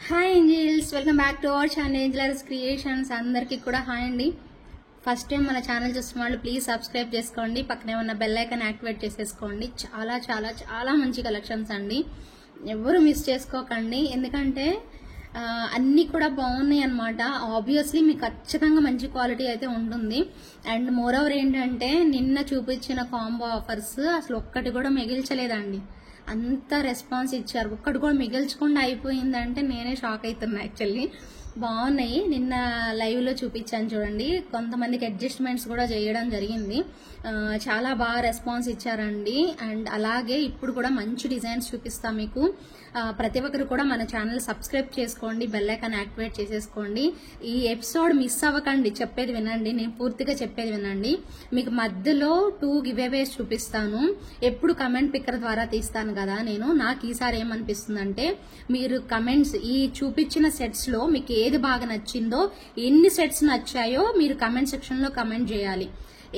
Hi angels, welcome back to our channel angels creations. అందరికీ కూడా hi అండి. First time మన ఛానల్ చూస్తున్న వాళ్ళు ప్లీజ్ సబ్స్క్రైబ్ చేసుకోండి, పక్కనే ఉన్న బెల్ ఐకాన్ యాక్టివేట్ చేసేసుకోండి. చాలా చాలా చాలా మంచి కలెక్షన్స్ అండి, ఎవరు మిస్ చేసుకోకండి. ఎందుకంటే అన్నీ కూడా బాగున్నాయి అనమాట. ఆబ్వియస్లీ మీకు ఖచ్చితంగా మంచి క్వాలిటీ అయితే ఉంటుంది. అండ్ మోర్ ఓవర్ ఏంటంటే నిన్న చూపించిన కాంబో ఆఫర్స్ అసలు ఒక్కటి కూడా మిగిల్చలేదండి. అంత రెస్పాన్స్ ఇచ్చారు, ఒక్కటి కూడా మిగిల్చకుండా అయిపోయిందంటే నేనే షాక్ అవుతున్నా. యాక్చువల్లీ బాగున్నాయి. నిన్న లైవ్ లో చూపించాను చూడండి, కొంతమందికి అడ్జస్ట్మెంట్స్ కూడా చేయడం జరిగింది. చాలా బాగా రెస్పాన్స్ ఇచ్చారండి. అండ్ అలాగే ఇప్పుడు కూడా మంచి డిజైన్స్ చూపిస్తా మీకు. ప్రతి ఒక్కరు కూడా మన ఛానల్ సబ్స్క్రైబ్ చేసుకోండి, బెల్ ఐకాన్ యాక్టివేట్ చేసేసుకోండి. ఈ ఎపిసోడ్ మిస్ అవ్వకండి, చెప్పేది వినండి, నేను పూర్తిగా చెప్పేది వినండి. మీకు మధ్యలో 2 గివేవేస్ చూపిస్తాను. ఎప్పుడు కమెంట్ పిక్కర్ ద్వారా తీస్తాను కదా నేను. నాకు ఈసారి ఏమనిపిస్తుందంటే, మీరు కమెంట్స్ ఈ చూపించిన సెట్స్ లో మీకు ఏది బాగా నచ్చిందో, ఎన్ని సెట్స్ నచ్చాయో మీరు కమెంట్ సెక్షన్ లో కమెంట్ చేయాలి.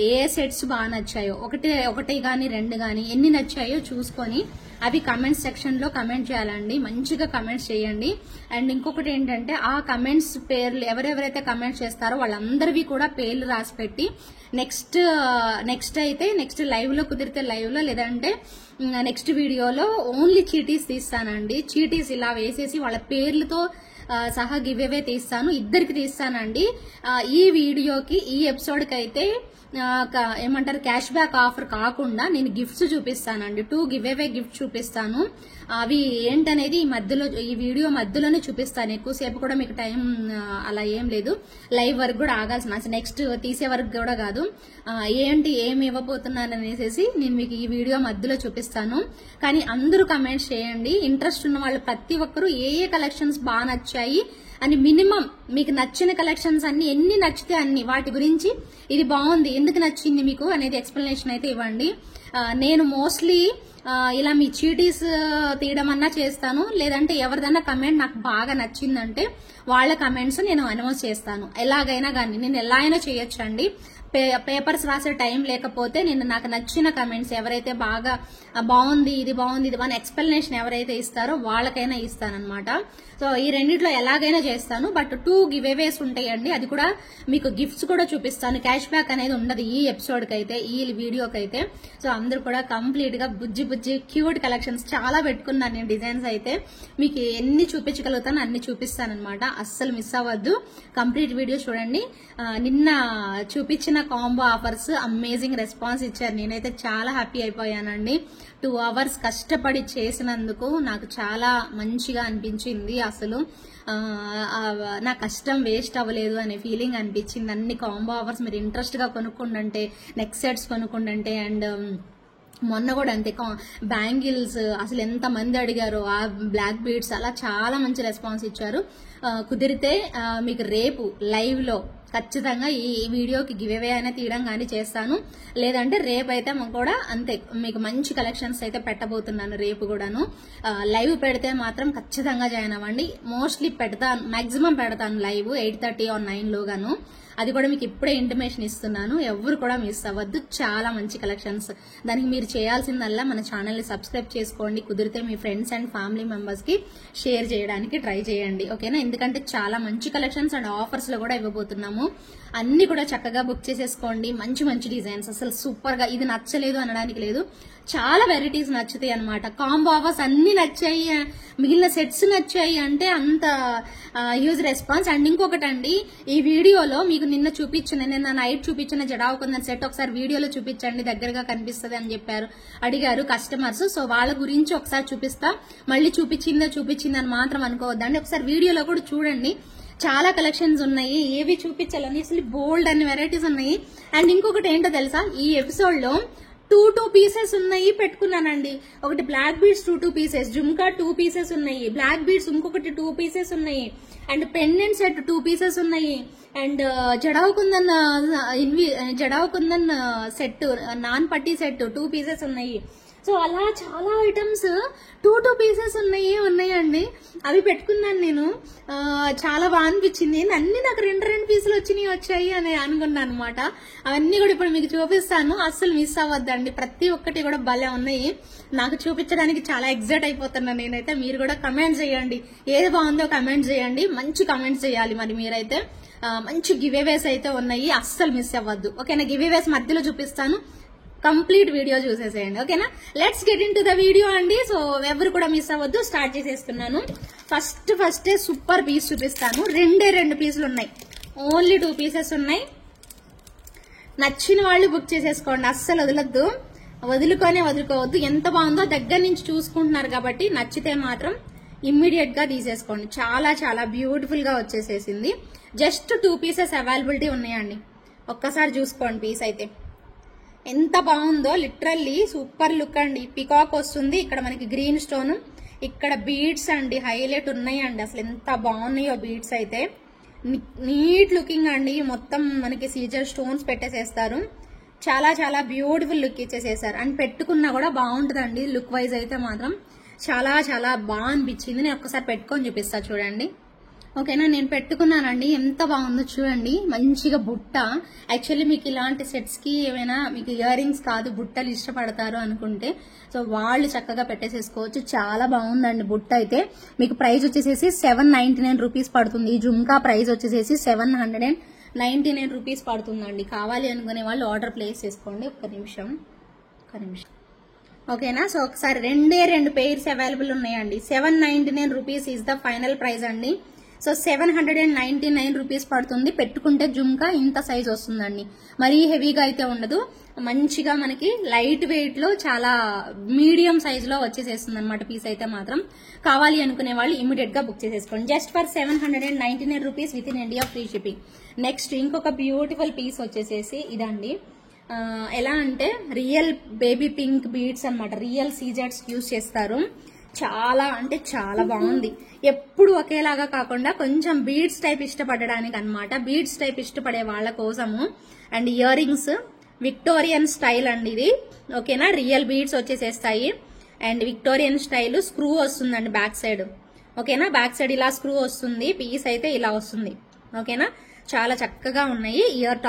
ఏ సెట్స్ బాగా నచ్చాయో, ఒకటి గానీ 2 గానీ ఎన్ని నచ్చాయో చూసుకొని అవి కమెంట్ సెక్షన్ లో కమెంట్ చేయాలండి. మంచిగా కమెంట్స్ చేయండి. అండ్ ఇంకొకటి ఏంటంటే, ఆ కమెంట్స్ పేర్లు ఎవరెవరైతే కమెంట్స్ చేస్తారో వాళ్ళందరివి కూడా పేర్లు రాసి పెట్టి నెక్స్ట్ లైవ్ లో కుదిరితే లైవ్ లో, లేదంటే నెక్స్ట్ వీడియోలో ఓన్లీ చీటీస్ తీస్తానండి. చీటీస్ ఇలా వేసేసి వాళ్ళ పేర్లతో సహా గివేవే తీస్తాను, ఇద్దరికి తీస్తానండి. ఈ వీడియోకి, ఈ ఎపిసోడ్ కి అయితే ఏమంటారు, క్యాష్ బ్యాక్ ఆఫర్ కాకుండా నేను గిఫ్ట్స్ చూపిస్తానండి. 2 గివేవే గిఫ్ట్ చూపిస్తాను. అవి ఏంటనేది ఈ వీడియో మధ్యలోనే చూపిస్తాను. ఎక్కువసేపు కూడా మీకు టైం అలా ఏం లేదు. లైవ్ వరకు కూడా ఆగాల్సిన, నెక్స్ట్ తీసే వరకు కూడా కాదు. ఏమి ఇవ్వబోతున్నాను అనేసి నేను మీకు ఈ వీడియో మధ్యలో చూపిస్తాను. కానీ అందరూ కమెంట్స్ చేయండి. ఇంట్రెస్ట్ ఉన్న వాళ్ళు ప్రతి ఒక్కరూ ఏ కలెక్షన్స్ బాగా నచ్చాయి అని, మినిమం మీకు నచ్చిన కలెక్షన్స్ అన్ని ఎన్ని నచ్చితే అన్ని, వాటి గురించి ఇది బాగుంది, ఎందుకు నచ్చింది మీకు అనేది ఎక్స్ప్లెనేషన్ అయితే ఇవ్వండి. నేను మోస్ట్లీ ఇలా మీ చీటీస్ తీయడం అన్నా చేస్తాను, లేదంటే ఎవరిదన్నా కమెంట్ నాకు బాగా నచ్చిందంటే వాళ్ళ కమెంట్స్ నేను అనౌన్స్ చేస్తాను. ఎలాగైనా కానీ నేను ఎలా అయినా చేయొచ్చండి. పేపర్స్ రాసే టైం లేకపోతే నేను నాకు నచ్చిన కమెంట్స్ ఎవరైతే బాగా బాగుంది, ఇది బాగుంది, ఇది బాగా ఎక్స్ప్లెనేషన్ ఎవరైతే ఇస్తారో వాళ్ళకైనా ఇస్తానన్నమాట. సో ఈ రెండిట్లో ఎలాగైనా చేస్తాను. బట్ 2 గివేవేస్ ఉంటాయండి. అది కూడా మీకు గిఫ్ట్స్ కూడా చూపిస్తాను. క్యాష్ బ్యాక్ అనేది ఉండదు ఈ ఎపిసోడ్ కి అయితే, ఈ వీడియోకి అయితే. సో అందరూ కూడా కంప్లీట్ గా బుజ్జి క్యూట్ కలెక్షన్స్ చాలా పెట్టుకున్నాను నేను. డిజైన్స్ అయితే మీకు ఎన్ని చూపించగలుగుతాను అన్ని చూపిస్తానన్నమాట. అస్సలు మిస్ అవ్వద్దు, కంప్లీట్ వీడియో చూడండి. నిన్న చూపించిన కాంబో ఆఫర్స్ అమేజింగ్ రెస్పాన్స్ ఇచ్చారు. నేనైతే చాలా హ్యాపీ అయిపోయానండి. 2 అవర్స్ కష్టపడి చేసినందుకు నాకు చాలా మంచిగా అనిపించింది. అసలు నా కష్టం వేస్ట్ అవ్వలేదు అనే ఫీలింగ్ అనిపించింది. అన్ని కాంబో ఆఫర్స్ మీరు ఇంట్రెస్ట్ గా కొనుక్కుంటే, నెక్స్ట్ సెట్స్ కొనుక్కుంటే, అండ్ మొన్న కూడా అంతే, బ్యాంగిల్స్ అసలు ఎంత మంది అడిగారో, ఆ బ్లాక్ బీడ్స్ అలా చాలా మంచి రెస్పాన్స్ ఇచ్చారు. కుదిరితే మీకు రేపు లైవ్ లో ఖచ్చితంగా ఈ వీడియోకి గివేవే అయినా తీయడం కానీ చేస్తాను, లేదంటే రేపు అయితే కూడా అంతే మీకు మంచి కలెక్షన్స్ అయితే పెట్టబోతున్నాను. రేపు కూడాను లైవ్ పెడితే మాత్రం ఖచ్చితంగా జాయిన్ అవ్వండి. మోస్ట్లీ మాక్సిమం పెడతాను లైవ్ 8:30 or 9 లోగాను. అది కూడా మీకు ఇప్పుడే ఇంటిమేషన్ ఇస్తున్నాను, ఎవరు కూడా మిస్ అవ్వద్దు. చాలా మంచి కలెక్షన్స్. దానికి మీరు చేయాల్సిందల్లా మన ఛానల్ ని సబ్స్క్రైబ్ చేసుకోండి. కుదిరితే మీ ఫ్రెండ్స్ అండ్ ఫ్యామిలీ మెంబర్స్ కి షేర్ చేయడానికి ట్రై చేయండి, ఓకేనా? ఎందుకంటే చాలా మంచి కలెక్షన్స్ అండ్ ఆఫర్స్ లో కూడా ఇవ్వబోతున్నాము. అన్ని కూడా చక్కగా బుక్ చేసేసుకోండి. మంచి మంచి డిజైన్స్, అసలు సూపర్ గా, ఇది నచ్చలేదు అనడానికి లేదు, చాలా వెరైటీస్ నచ్చుతాయి అనమాట. కాంబో ఆఫర్స్ అన్ని నచ్చాయి, మిగిలిన సెట్స్ నచ్చాయి అంటే అంత హ్యూజ్ రెస్పాన్స్. అండ్ ఇంకొకటి అండి, ఈ వీడియోలో మీకు నిన్న నైట్ చూపించిన జడావుకున్న సెట్ ఒకసారి వీడియోలో చూపించండి, దగ్గరగా కనిపిస్తుంది అని అడిగారు కస్టమర్స్. సో వాళ్ళ గురించి ఒకసారి చూపిస్తా. మళ్ళీ చూపించిందని మాత్రం అనుకోవద్దండి, ఒకసారి వీడియోలో కూడా చూడండి. చాలా కలెక్షన్స్ ఉన్నాయి, ఏవి చూపించాలని అసలు బోల్డ్ అన్ని వెరైటీస్ ఉన్నాయి. అండ్ ఇంకొకటి ఏంటో తెలుసా, ఈ ఎపిసోడ్ లో 2 పీసెస్ ఉన్నాయి పెట్టుకున్నానండి. ఒకటి black beads 2 pieces, jhumka 2 pieces ఉన్నాయి, బ్లాక్ బీడ్స్ ఇంకొకటి 2 పీసెస్ ఉన్నాయి, అండ్ పెండెంట్ సెట్ 2 పీసెస్ ఉన్నాయి, అండ్ జడావు కుందన్ సెట్, నాన్ పట్టీ సెట్ 2 పీసెస్ ఉన్నాయి. సో అలా చాలా ఐటమ్స్ 2 పీసెస్ ఉన్నాయండి. అవి పెట్టుకున్నాను నేను. చాలా బాగా అనిపించింది. అన్ని నాకు 2 పీసులు వచ్చాయి అని అనుకున్నాను అనమాట. అవన్నీ కూడా ఇప్పుడు మీకు చూపిస్తాను, అస్సలు మిస్ అవ్వద్దండి. ప్రతి ఒక్కటి కూడా భలే ఉన్నాయి. నాకు చూపించడానికి చాలా ఎగ్జైట్ అయిపోతున్నాను నేనైతే. మీరు కూడా కమెంట్ చేయండి, ఏది బాగుందో కమెంట్ చేయండి. మంచి కమెంట్స్ చేయాలి మరి మీరైతే. మంచి గివేవేస్ అయితే ఉన్నాయి, అస్సలు మిస్ అవ్వద్దు. ఓకేనా? గివేవేస్ మధ్యలో చూపిస్తాను, కంప్లీట్ వీడియో చూసేసేయండి. ఓకేనా? Let's get in to the video అండి. సో ఎవరు కూడా మిస్ అవ్వద్దు. స్టార్ట్ చేసేస్తున్నాను. ఫస్టే సూపర్ పీస్ చూపిస్తాను. 2 పీసులు ఉన్నాయి, ఓన్లీ 2 పీసెస్ ఉన్నాయి. నచ్చిన వాళ్ళు బుక్ చేసేసుకోండి, అస్సలు వదులుకోవద్దు. ఎంత బాగుందో దగ్గర నుంచి చూసుకుంటున్నారు కాబట్టి నచ్చితే మాత్రం ఇమ్మీడియట్ గా తీసేసుకోండి. చాలా చాలా బ్యూటిఫుల్ గా వచ్చేసేసింది. జస్ట్ 2 పీసెస్ అవైలబిలిటీ ఉన్నాయండి. ఒక్కసారి చూసుకోండి పీస్ అయితే ఎంత బాగుందో. లిటరల్లీ సూపర్ లుక్ అండి. పికాక్ వస్తుంది, ఇక్కడ మనకి గ్రీన్ స్టోన్, ఇక్కడ బీడ్స్ అండి హైలైట్ ఉన్నాయండి. అసలు ఎంత బాగున్నాయో బీడ్స్ అయితే. నీట్ లుకింగ్ అండి. మొత్తం మనకి సీజర్ స్టోన్స్ పెట్టేసేస్తారు. చాలా చాలా బ్యూటిఫుల్ లుక్ ఇచ్చేసేసారు. అండ్ పెట్టుకున్నా కూడా బాగుంటుందండి. లుక్ వైజ్ అయితే మాత్రం చాలా చాలా బాగా అనిపించింది. నేను ఒక్కసారి పెట్టుకొని చూపిస్తా చూడండి. ఓకేనా? నేను పెట్టుకున్నానండి, ఎంత బాగుందో చూడండి. మంచిగా బుట్ట. యాక్చువల్లీ మీకు ఇలాంటి సెట్స్ కి ఏమైనా మీకు ఇయర్ రింగ్స్ కాదు బుట్టలు ఇష్టపడతారు అనుకుంటే సో వాళ్ళు చక్కగా పెట్టేసేసుకోవచ్చు. చాలా బాగుందండి బుట్ట అయితే. మీకు ప్రైస్ వచ్చేసేసి 799 రూపీస్ పడుతుంది. ఈ జుమ్కా ప్రైస్ వచ్చేసేసి 799 రూపీస్ పడుతుందండి. కావాలి అనుకునే వాళ్ళు ఆర్డర్ ప్లేస్ చేసుకోండి. ఒక్క నిమిషం. ఓకేనా? సో ఒకసారి 2 పెయిర్స్ అవైలబుల్ ఉన్నాయండి. 799 rupees is the final price అండి. సో 799 రూపీస్ పడుతుంది. పెట్టుకుంటే జుమ్కా ఇంత సైజ్ వస్తుందండి. మరీ హెవీగా అయితే ఉండదు. మంచిగా మనకి లైట్ వెయిట్ లో చాలా మీడియం సైజ్ లో వచ్చేసేస్తుంది అనమాట పీస్ అయితే మాత్రం. కావాలి అనుకునే వాళ్ళు ఇమీడియట్ గా బుక్ చేసేసుకోండి. Just for 799 rupees with in India free shipping. Next ఇంకొక బ్యూటిఫుల్ పీస్ వచ్చేసేసి ఇదండి. ఎలా అంటే రియల్ బేబీ పింక్ బీడ్స్ అనమాట. రియల్ సీజెట్స్ యూజ్ చేస్తారు. చాలా అంటే చాలా బాగుంది. ఎప్పుడు ఒకేలాగా కాకుండా కొంచెం బీడ్స్ టైప్ ఇష్టపడడానికి అనమాట. బీడ్స్ టైప్ ఇష్టపడే వాళ్ళ కోసము. And earrings Victorian style అండి ఇది. ఓకేనా? రియల్ బీడ్స్ వచ్చేసేస్తాయి. అండ్ విక్టోరియన్ స్టైల్ స్క్రూ వస్తుందండి బ్యాక్ సైడ్. ఓకేనా? బ్యాక్ సైడ్ ఇలా స్క్రూ వస్తుంది. పీస్ అయితే ఇలా వస్తుంది. ఓకేనా? చాలా చక్కగా ఉన్నాయి. ఇయర్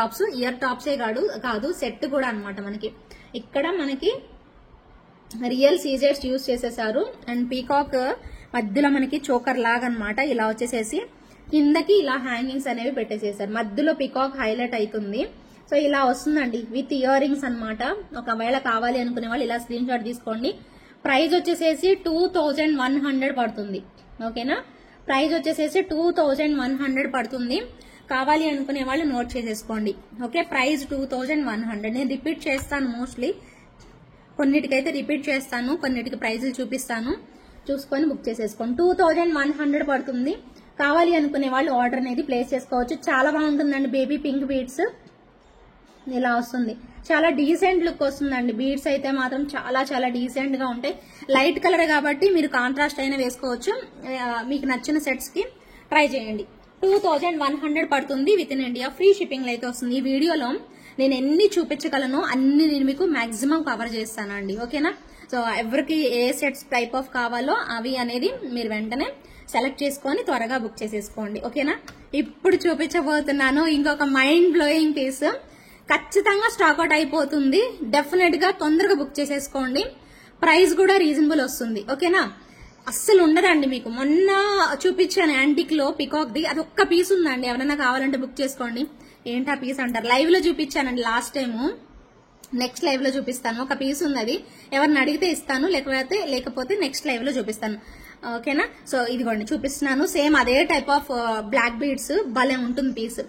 టాప్సే కాదు సెట్ కూడా అనమాట. మనకి ఇక్కడ మనకి రియల్ సీజర్స్ యూజ్ చేసేసారు. అండ్ పీకాక్ మధ్యలో మనకి చోకర్ లాగా అనమాట. ఇలా వచ్చేసేసి కిందకి ఇలా హ్యాంగింగ్స్ అనేవి పెట్టేసేసారు. మధ్యలో పీకాక్ హైలైట్ అవుతుంది. సో ఇలా వస్తుందండి విత్ ఇయర్ రింగ్స్ అనమాట. ఒకవేళ కావాలి అనుకునే వాళ్ళు ఇలా స్క్రీన్ షాట్ తీసుకోండి. ప్రైస్ వచ్చేసేసి 2100 పడుతుంది. ఓకేనా? ప్రైస్ వచ్చేసేసి 2100 పడుతుంది. కావాలి అనుకునే వాళ్ళు నోట్ చేసేసుకోండి. ఓకే? ప్రైస్ 2100. నేను రిపీట్ చేస్తాను, మోస్ట్లీ కొన్నిటికైతే రిపీట్ చేస్తాను, కొన్నిటికి ప్రైజులు చూపిస్తాను. చూసుకొని బుక్ చేసేసుకోండి. 2100 పడుతుంది. కావాలి అనుకునే వాళ్ళు ఆర్డర్ అనేది ప్లేస్ చేసుకోవచ్చు. చాలా బాగుంటుందండి. బేబీ పింక్ బీడ్స్ ఇలా వస్తుంది. చాలా డీసెంట్ లుక్ వస్తుందండి. బీడ్స్ అయితే మాత్రం చాలా చాలా డీసెంట్ గా ఉంటాయి. లైట్ కలర్ కాబట్టి మీరు కాంట్రాస్ట్ అయినా వేసుకోవచ్చు. మీకు నచ్చిన సెట్స్ కి ట్రై చేయండి. 2100 పడుతుంది. With in India free shipping అయితే వస్తుంది. ఈ వీడియోలో నేను ఎన్ని చూపించగలను అన్ని నేను మీకు మాక్సిమం కవర్ చేస్తానండి. ఓకేనా? సో ఎవరికి ఏ సెట్స్ టైప్ ఆఫ్ కావాలో అవి అనేది మీరు వెంటనే సెలెక్ట్ చేసుకొని త్వరగా బుక్ చేసేసుకోండి. ఓకేనా? ఇప్పుడు చూపించబోతున్నాను ఇంకొక మైండ్ బ్లోయింగ్ పీస్. ఖచ్చితంగా స్టాక్అవుట్ అయిపోతుంది. డెఫినెట్ గా తొందరగా బుక్ చేసేసుకోండి. ప్రైస్ కూడా రీజనబుల్ వస్తుంది. ఓకేనా? అస్సలు ఉండదండి. మీకు మొన్న చూపించాను యాంటిక్ లో పికాక్ ది, అది ఒక్క పీస్ ఉందండి. ఎవరైనా కావాలంటే బుక్ చేసుకోండి. ఏంటి ఆ పీస్ అంటారు? లైవ్ లో చూపించానండి లాస్ట్ టైము. నెక్స్ట్ లైవ్ లో చూపిస్తాను. ఒక పీస్ ఉంది, అది ఎవరిని అడిగితే ఇస్తాను, లేకపోతే నెక్స్ట్ లైవ్ లో చూపిస్తాను. ఓకేనా? సో ఇదిగోండి చూపిస్తున్నాను. సేమ్ అదే టైప్ ఆఫ్ బ్లాక్ బీడ్స్. భలే ఉంటుంది పీస్.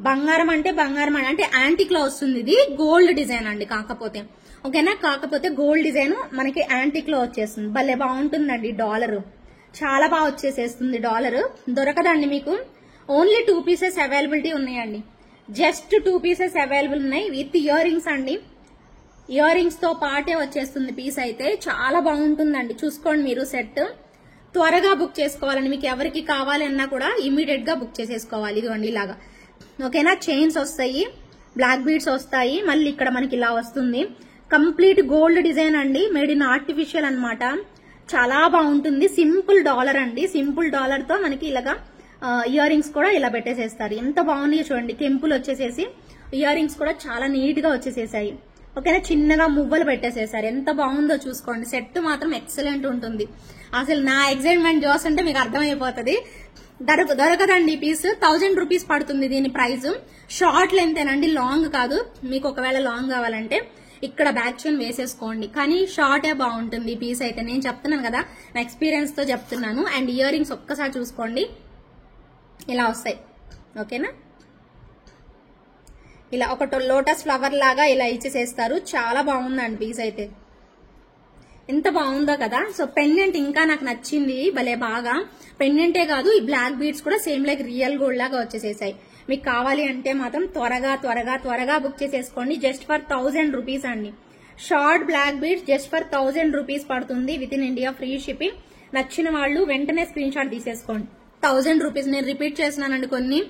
బంగారం అంటే యాంటిక్ లో వస్తుంది. ఇది గోల్డ్ డిజైన్ అండి. కాకపోతే గోల్డ్ డిజైన్ మనకి యాంటిక్ లో వచ్చేస్తుంది. భలే బాగుంటుందండి. డాలర్ చాలా బాగా వచ్చేసేస్తుంది. డాలర్ దొరకదండి మీకు. ఓన్లీ 2 పీసెస్ అవైలబిలిటీ ఉన్నాయండి. జస్ట్ 2 పీసెస్ అవైలబుల్ ఉన్నాయి విత్ ఇయర్ రింగ్స్ అండి. ఇయర్ రింగ్స్ తో పాటే వచ్చేస్తుంది పీస్ అయితే. చాలా బాగుంటుందండి. చూసుకోండి మీరు సెట్. త్వరగా బుక్ చేసుకోవాలండి. మీకు ఎవరికి కావాలన్నా కూడా ఇమీడియట్ గా బుక్ చేసేసుకోవాలి. ఇదిగోండి ఇలాగా. ఓకేనా? చైన్స్ వస్తాయి, బ్లాక్ బీడ్స్ వస్తాయి. మళ్ళీ ఇక్కడ మనకి ఇలా వస్తుంది. కంప్లీట్ గోల్డ్ డిజైన్ అండి, మేడ్ ఇన్ ఆర్టిఫిషియల్ అన్నమాట. చాలా బాగుంటుంది. సింపుల్ డాలర్ అండి, సింపుల్ డాలర్ తో మనకి ఇలాగా ఇయర్ రింగ్స్ కూడా ఇలా పెట్టేసేస్తారు. ఎంత బాగున్నాయో చూడండి. కెంపులు వచ్చేసేసి ఇయర్ రింగ్స్ కూడా చాలా నీట్ గా వచ్చేసేసాయి. ఓకేనా, చిన్నగా మువ్వలు పెట్టేసేసారు. ఎంత బాగుందో చూసుకోండి. సెట్ మాత్రం ఎక్సలెంట్ ఉంటుంది. అసలు నా ఎగ్జైట్మెంట్ చూస్తుంటే మీకు అర్థమైపోతుంది. దొరకదండి పీస్. 1000 రూపీస్ పడుతుంది దీని ప్రైస్. షార్ట్ లెంతేనండి, లాంగ్ కాదు. మీకు ఒకవేళ లాంగ్ కావాలంటే ఇక్కడ బ్యాక్ చైన్ వేసేసుకోండి, కానీ షార్టే బాగుంటుంది ఈ పీస్ అయితే. నేను చెప్తున్నాను కదా, నా ఎక్స్పీరియన్స్ తో చెప్తున్నాను. అండ్ ఇయర్ రింగ్స్ ఒక్కసారి చూసుకోండి, ఇలా వస్తాయి. ఓకేనా, ఇలా ఒక లోటస్ ఫ్లవర్ లాగా ఇలా ఇచ్చేసేస్తారు. చాలా బాగుందండి పీస్ అయితే. ఎంత బాగుందో కదా. సో పెండెంట్ ఇంకా నాకు నచ్చింది భలే బాగా. పెండెంటే కాదు, ఈ బ్లాక్ బీడ్స్ కూడా సేమ్ లైక్ రియల్ గోల్డ్ లాగా వచ్చేసేసాయి. మీకు కావాలి అంటే మాత్రం త్వరగా బుక్ చేసేసుకోండి. జస్ట్ ఫర్ 1000 రూపీస్ అండి. Short black beads just for 1000 rupees పడుతుంది. With in India free shipping. నచ్చిన వాళ్ళు వెంటనే స్క్రీన్ షాట్ తీసేసుకోండి. 1000 రూపీస్. నేను రిపీట్ చేస్తున్నానండి, కొన్ని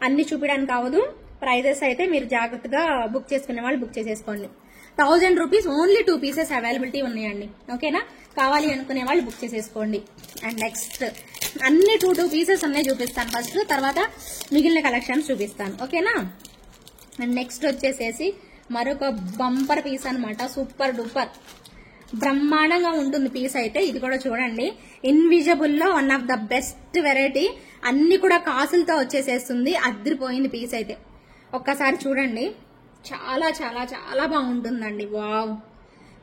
అన్ని చూపించడానికి కావదు. ప్రైజెస్ అయితే మీరు జాగ్రత్తగా బుక్ చేసుకునే వాళ్ళు బుక్ చేసేసుకోండి. 1000 రూపీస్, ఓన్లీ 2 పీసెస్ అవైలబిలిటీ ఉన్నాయండి. ఓకేనా, కావాలి అనుకునే వాళ్ళు బుక్ చేసేసుకోండి. అండ్ నెక్స్ట్ అన్ని 2 పీసెస్ ఉన్నాయి, చూపిస్తాను ఫస్ట్. తర్వాత మిగిలిన కలెక్షన్స్ చూపిస్తాను. ఓకేనా, అండ్ నెక్స్ట్ వచ్చేసేసి మరొక బంపర్ పీస్ అనమాట. సూపర్ డూపర్ బ్రహ్మాండంగా ఉంటుంది పీస్ అయితే. ఇది కూడా చూడండి, ఇన్విజిబుల్ లో one of the best variety. అన్ని కూడా కాసులతో వచ్చేసేస్తుంది. అదిరిపోయింది పీస్ అయితే. ఒక్కసారి చూడండి, చాలా చాలా చాలా బాగుంటుందండి. వావ్,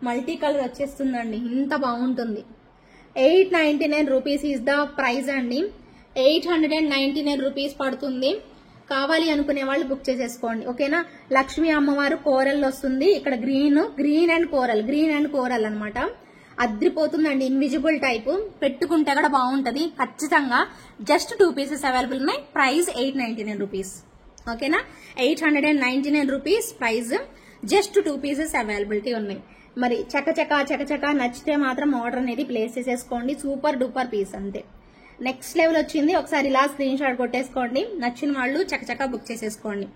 మల్టీ కలర్ వచ్చేస్తుందండి, ఇంత బాగుంటుంది. 899 రూపీస్ ఈజ్ ద ప్రైస్ అండి. 899 రూపీస్ పడుతుంది. కావాలి అనుకునే వాళ్ళు బుక్ చేసేసుకోండి. ఓకేనా, లక్ష్మీ అమ్మవారు కోరల్ వస్తుంది. ఇక్కడ గ్రీన్ అండ్ కోరల్ అనమాట. అద్రిపోతుందండి. ఇన్విజిబుల్ టైప్, పెట్టుకుంటే కూడా బాగుంటది ఖచ్చితంగా. జస్ట్ 2 పీసెస్ అవైలబుల్ ఉన్నాయి. Price 899 rupees. ఓకేనా, 899 rupees price. Just 2 pieces availability ఉన్నాయి. మరి చకచక నచ్చితే మాత్రం ఆర్డర్ అనేది ప్లేస్ చేసేసుకోండి. సూపర్ డూపర్ పీస్ అంతే. నెక్స్ట్ లెవెల్ వచ్చింది. ఒకసారి ఇలా స్క్రీన్ షాట్ కొట్టేసుకోండి. నచ్చిన వాళ్ళు చకచక బుక్ చేసేసుకోండి.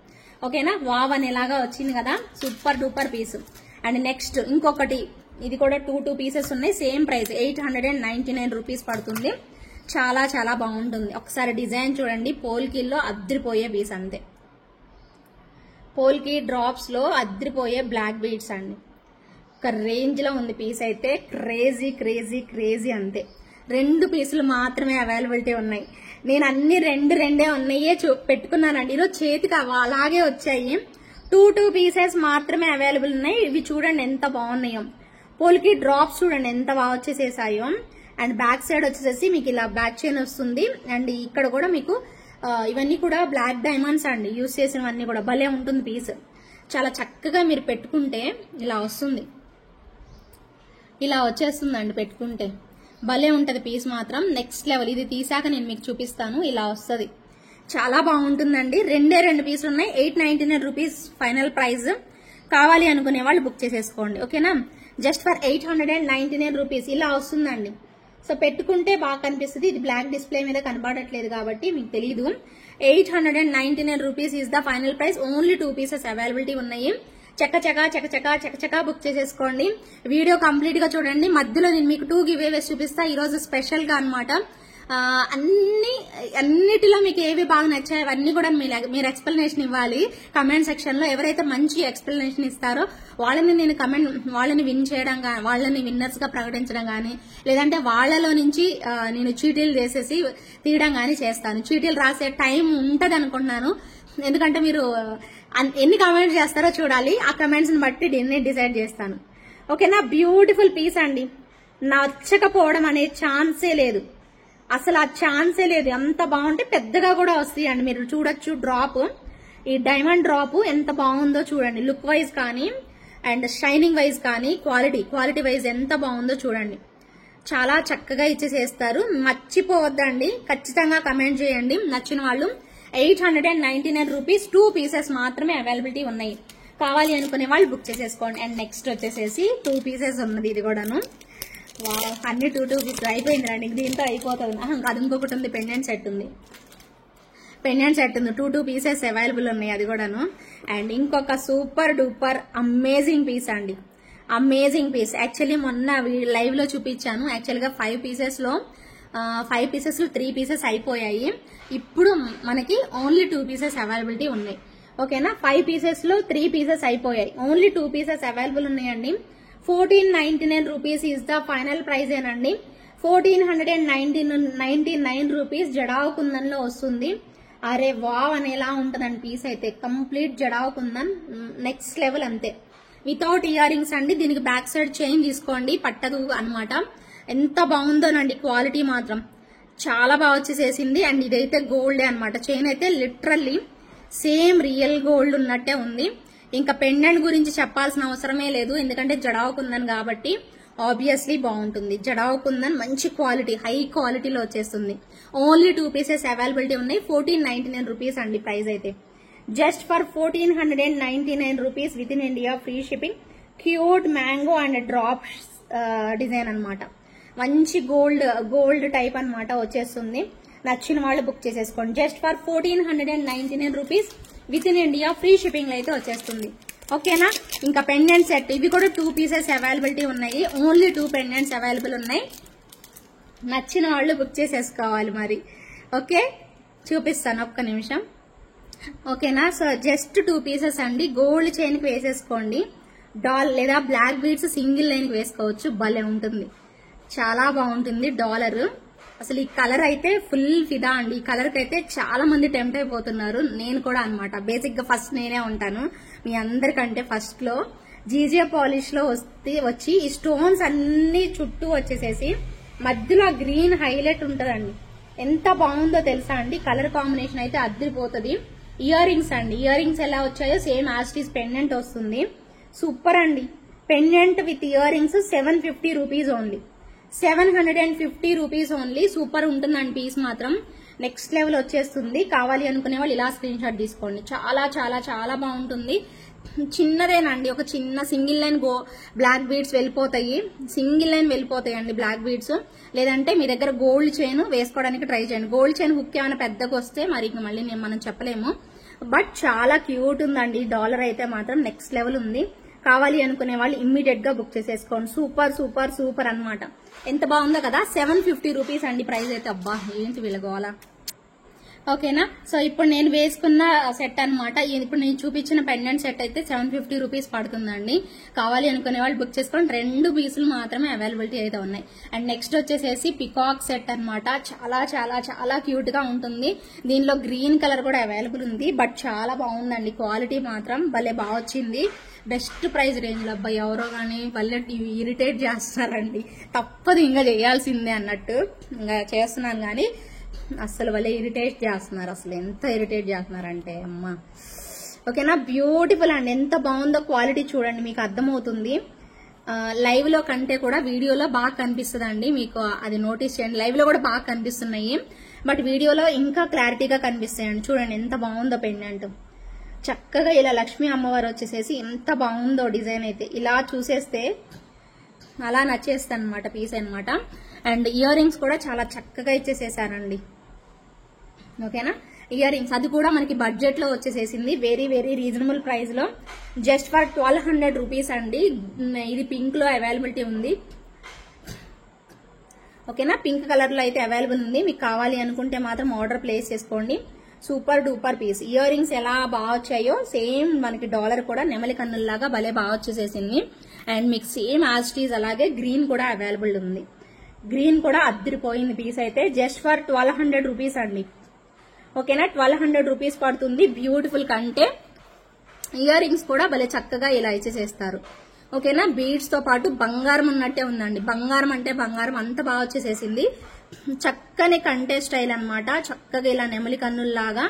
ఓకేనా, వావ్ అనేలాగా వచ్చింది కదా, super duper piece. And next ఇంకొకటి, ఇది కూడా 2 పీసెస్ ఉన్నాయి. సేమ్ ప్రైస్ 899 రూపీస్ పడుతుంది. చాలా చాలా బాగుంటుంది. ఒకసారి డిజైన్ చూడండి. పోల్కీల్లో అద్రిపోయే పీస్ అంతే. పోల్కి డ్రాప్స్ లో అద్రిపోయే బ్లాక్ బీడ్స్ అండి. ఒక రేంజ్ లో ఉంది పీస్ అయితే. క్రేజీ అంతే. 2 పీసులు మాత్రమే అవైలబిలిటీ ఉన్నాయి. నేను అన్ని రెండే ఉన్నాయే పెట్టుకున్నానండి. ఈరోజు చేతికి అలాగే వచ్చాయి. 2 పీసెస్ మాత్రమే అవైలబుల్ ఉన్నాయి. ఇవి చూడండి ఎంత బాగున్నాయో. పోల్కి డ్రాప్స్ చూడండి ఎంత బాగా వచ్చేసేసాయో. అండ్ బ్యాక్ సైడ్ వచ్చేసేసి మీకు ఇలా బ్యాక్ చైన్ వస్తుంది. అండ్ ఇక్కడ కూడా మీకు ఇవన్నీ కూడా బ్లాక్ డైమండ్స్ అండి, యూజ్ చేసినవన్నీ కూడా. భలే ఉంటుంది పీస్. చాలా చక్కగా మీరు పెట్టుకుంటే ఇలా వస్తుంది, ఇలా వచ్చేస్తుందండి పెట్టుకుంటే. భలే ఉంటది పీస్ మాత్రం, నెక్స్ట్ లెవెల్. ఇది తీసాక నేను మీకు చూపిస్తాను. ఇలా వస్తుంది, చాలా బాగుంటుందండి. 2 పీసులు ఉన్నాయి. 899 రూపీస్ ఫైనల్ ప్రైస్. కావాలి అనుకునే వాళ్ళు బుక్ చేసేసుకోండి. ఓకేనా, జస్ట్ ఫర్ 899 రూపీస్ ఇలా వస్తుందండి. సో పెట్టుకుంటే బాగా కనిపిస్తుంది. ఇది బ్లాక్ డిస్ప్లే మీద కనబడట్లేదు కాబట్టి మీకు తెలియదు. 899 rupees is the final price. Only 2 pieces availability ఉన్నాయి. చకచకా బుక్ చేసేసుకోండి. వీడియో కంప్లీట్ గా చూడండి. మధ్యలో నేను మీకు 2 గివ్ అవేస్ చూపిస్తా ఈ రోజు స్పెషల్ గా అనమాట. అన్నిటిలో మీకు ఏవి బాగా నచ్చాయి అవన్నీ కూడా మీరు ఎక్స్ప్లెనేషన్ ఇవ్వాలి కమెంట్ సెక్షన్ లో. ఎవరైతే మంచి ఎక్స్ప్లెనేషన్ ఇస్తారో వాళ్ళని విన్ చేయడం కానీ, వాళ్ళని విన్నర్స్ గా ప్రకటించడం కానీ, లేదంటే వాళ్ళలో నుంచి నేను చీటీలు చేసేసి తీయడం కానీ చేస్తాను. చీటీలు రాసే టైం ఉంటది అనుకుంటున్నాను, ఎందుకంటే మీరు ఎన్ని కమెంట్స్ చేస్తారో చూడాలి. ఆ కమెంట్స్ ని బట్టి డిసైడ్ చేస్తాను. ఓకేనా, బ్యూటిఫుల్ పీస్ అండి. నచ్చకపోవడం అనే ఛాన్సే లేదు, అసలు ఆ ఛాన్సే లేదు. ఎంత బాగుంటే పెద్దగా కూడా వస్తాయి అండి. మీరు చూడొచ్చు డ్రాప్, ఈ డైమండ్ డ్రాప్ ఎంత బాగుందో చూడండి. లుక్ వైజ్ కానీ అండ్ షైనింగ్ వైజ్ కానీ క్వాలిటీ వైజ్ ఎంత బాగుందో చూడండి. చాలా చక్కగా ఇచ్చేసేస్తారు. మర్చిపోవద్దండి, ఖచ్చితంగా కమెంట్ చేయండి నచ్చిన వాళ్ళు. 899 రూపీస్ 2 పీసెస్ మాత్రమే అవైలబిలిటీ ఉన్నాయి. కావాలి అనుకునే వాళ్ళు బుక్ చేసేసుకోండి. అండ్ నెక్స్ట్ వచ్చేసేసి 2 పీసెస్ ఉన్నది. ఇది కూడాను అన్ని 2 పీసెస్ అయిపోయింది రండి. దీంతో అయిపోతుంది. అది ఇంకొకటి ఉంది, పెండెంట్ సెట్ ఉంది. 2 పీసెస్ అవైలబుల్ ఉన్నాయి అది కూడాను. అండ్ ఇంకొక సూపర్ డూపర్ అమేజింగ్ పీస్ అండి. Amazing piece. యాక్చువల్లీ మొన్న లైవ్ లో చూపించాను. యాక్చువల్ గా 5 పీసెస్ లో 3 పీసెస్ అయిపోయాయి. ఇప్పుడు మనకి ఓన్లీ 2 పీసెస్ అవైలబిలిటీ ఉన్నాయి. ఓకేనా, 5 పీసెస్ లో 3 పీసెస్ అయిపోయాయి. ఓన్లీ 2 పీసెస్ అవైలబుల్ ఉన్నాయండి. 1499 rupees is the final price ఏనండి. 1499 రూపీస్ జడావు కుందన్ లో వస్తుంది. అరే వావ్ అనేలా ఉంటదండి పీస్ అయితే. Complete jadau kundan next level అంతే. వితౌట్ ఇయర్ రింగ్స్ అండి. దీనికి బ్యాక్ సైడ్ చైన్ తీసుకోండి, పట్టదు అన్నమాట. ఎంత బాగుందోనండి క్వాలిటీ మాత్రం చాలా బాగా వచ్చేసేసింది. అండ్ ఇదైతే గోల్డే అన్నమాట. చైన్ అయితే లిటరల్లీ సేమ్ రియల్ గోల్డ్ ఉన్నట్టే ఉంది. ఇంకా పెండెంట్ గురించి చెప్పాల్సిన అవసరమే లేదు, ఎందుకంటే జడావు కుందన్ కాబట్టి ఆబ్వియస్లీ బాగుంటుంది. జడావు కుందన్ మంచి క్వాలిటీ, హై క్వాలిటీలో వచ్చేస్తుంది. ఓన్లీ 2 పీసెస్ అవైలబిలిటీ ఉన్నాయి. 1499 రూపీస్ అండి ప్రైస్ అయితే. Just for 1499 rupees with in India, free shipping. Cute mango and drop design అన్నమాట. మంచి గోల్డ్ టైప్ అన్నమాట వచ్చేస్తుంది. నచ్చిన వాళ్ళు బుక్ చేసేసుకోండి. Just for 1499 rupees with in India, free shipping అయితే వచ్చేస్తుంది. ఓకేనా, ఇంకా పెండెంట్ సెట్ ఇవి కూడా 2 పీసెస్ అవైలబిలిటీ ఉన్నాయి. ఓన్లీ 2 పెండెంట్స్ అవైలబుల్ ఉన్నాయి. నచ్చిన వాళ్ళు బుక్ చేసేసుకోవాలి మరి. ఓకే, చూపిస్తాను ఒక్క నిమిషం. ఓకేనా, సో జస్ట్ 2 పీసెస్ అండి. గోల్డ్ చైన్ కి వేసేసుకోండి. డాల్ లేదా బ్లాక్ బీడ్స్ సింగిల్ లైన్ కి వేసుకోవచ్చు. భలే ఉంటుంది, చాలా బాగుంటుంది. డాలర్ అసలు ఈ కలర్ అయితే ఫుల్ ఫిదా అండి. ఈ కలర్ కి అయితే చాలా మంది టెంప్ట్ అయిపోతున్నారు, నేను కూడా అన్నమాట. బేసిక్ గా ఫస్ట్ నేనే ఉంటాను మీ అందరికంటే. ఫస్ట్ లో జీజే పాలిష్ లో వచ్చి ఈ స్టోన్స్ అన్ని చుట్టూ వచ్చేసేసి మధ్యలో గ్రీన్ హైలైట్ ఉంటదండి. ఎంత బాగుందో తెలుసా అండి. కలర్ కాంబినేషన్ అయితే అద్దరిపోతుంది. ఇయర్ రింగ్స్ అండి. ఇయర్ రింగ్స్ ఎలా వచ్చాయో సేమ్ యాస్టీస్ పెండెంట్ వస్తుంది. సూపర్ అండి. Pendant with ear rings 750 rupees only. 750 rupees only. Super ఉంటుందండి పీస్ మాత్రం. నెక్స్ట్ లెవెల్ వచ్చేస్తుంది. కావాలి అనుకునే వాళ్ళు ఇలా స్క్రీన్ షాట్ తీసుకోండి. చాలా చాలా చాలా బాగుంటుంది. చిన్నదేనండి, ఒక చిన్న సింగిల్ లైన్ బ్లాక్ బీడ్స్ వెళ్ళిపోతాయి. అండి బ్లాక్ బీడ్స్. లేదంటే మీ దగ్గర గోల్డ్ చైన్ వేసుకోవడానికి ట్రై చేయండి. గోల్డ్ చైన్ హుక్ ఏమైనా పెద్దగా వస్తే మరి మళ్ళీ మనం చెప్పలేము. బట్ చాలా క్యూట్ ఉందండి. డాలర్ అయితే మాత్రం నెక్స్ట్ లెవెల్ ఉంది. కావాలి అనుకునే వాళ్ళు ఇమ్మీడియట్ గా బుక్ చేసేసుకోండి. సూపర్ సూపర్ సూపర్ అన్నమాట. ఎంత బాగుందో కదా. 750 రూపీస్ అండి ప్రైస్ అయితే. అబ్బా ఏంటి వీళ్ళగోవాలా. ఓకేనా, సో ఇప్పుడు నేను వేసుకున్న సెట్ అన్నమాట. ఇప్పుడు నేను చూపించిన పెండెంట్ సెట్ అయితే 750 రూపీస్ పడుతుందండి. కావాలి అనుకునే వాళ్ళు బుక్ చేసుకోండి. 2 పీసులు మాత్రమే అవైలబిలిటీ అయితే ఉన్నాయి. అండ్ నెక్స్ట్ వచ్చేసేసి పికాక్ సెట్ అన్నమాట. చాలా చాలా చాలా క్యూట్ గా ఉంటుంది. దీనిలో గ్రీన్ కలర్ కూడా అవైలబుల్ ఉంది. బట్ చాలా బాగుందండి. క్వాలిటీ మాత్రం భలే బాగా వచ్చింది. బెస్ట్ ప్రైస్ రేంజ్ లో. అబ్బాయి ఎవరో కానీ భలే ఇరిటేట్ చేస్తారండి. తప్పదు ఇంకా చేయాల్సిందే అన్నట్టు ఇంకా చేస్తున్నాను కానీ అసలు వాళ్ళే ఇరిటేట్ చేస్తున్నారు. అసలు ఎంత ఇరిటేట్ చేస్తున్నారంటే అమ్మ. ఓకేనా, బ్యూటిఫుల్ అండి. ఎంత బాగుందో క్వాలిటీ చూడండి, మీకు అర్థమవుతుంది. లైవ్ లో కంటే కూడా వీడియోలో బాగా కనిపిస్తుంది అండి. మీకు అది నోటీస్ చేయండి. లైవ్ లో కూడా బాగా కనిపిస్తున్నాయి, బట్ వీడియోలో ఇంకా క్లారిటీగా కనిపిస్తాయండి. చూడండి ఎంత బాగుందో పెండెంట్. చక్కగా ఇలా లక్ష్మీ అమ్మవారు వచ్చేసేసి ఎంత బాగుందో డిజైన్ అయితే. ఇలా చూసేస్తే అలా నచ్చేస్తాను అనమాట పీస్ అనమాట. అండ్ ఇయర్ రింగ్స్ కూడా చాలా చక్కగా ఇచ్చేసేసానండి. ఓకేనా, ఇయర్ రింగ్స్ అది కూడా మనకి బడ్జెట్ లో వచ్చేసేసింది. వెరీ వెరీ రీజనబుల్ ప్రైస్ లో. జస్ట్ ఫర్ 1200 రూపీస్ అండి. ఇది పింక్ లో అవైలబిలిటీ ఉంది. ఓకేనా, పింక్ కలర్ లో అయితే అవైలబుల్ ఉంది. మీకు కావాలి అనుకుంటే మాత్రం ఆర్డర్ ప్లేస్ చేసుకోండి. Super duper piece. Earrings ఎలా బాగా వచ్చాయో సేమ్ మనకి డాలర్ కూడా నెమలి కన్నుల్లాగా భలే బాగా వచ్చేసేసింది. అండ్ మీకు సేమ్ యాస్టీస్ అలాగే గ్రీన్ కూడా అవైలబుల్ ఉంది. గ్రీన్ కూడా అద్దరిపోయింది పీస్ అయితే. జస్ట్ ఫర్ 1200 రూపీస్ అండి. ఓకేనా, 1200 రూపీస్ పడుతుంది. బ్యూటిఫుల్ కంటే ఇయర్ రింగ్స్ కూడా భలే చక్కగా ఇలా ఇచ్చేసేస్తారు. ఓకేనా, బీడ్స్ తో పాటు బంగారం ఉన్నట్టే ఉందండి. బంగారం అంటే బంగారం అంత బాగా వచ్చేసేసింది. చక్కని కంటే స్టైల్ అన్నమాట. చక్కగా ఇలా నెమలి కన్నుల్లాగా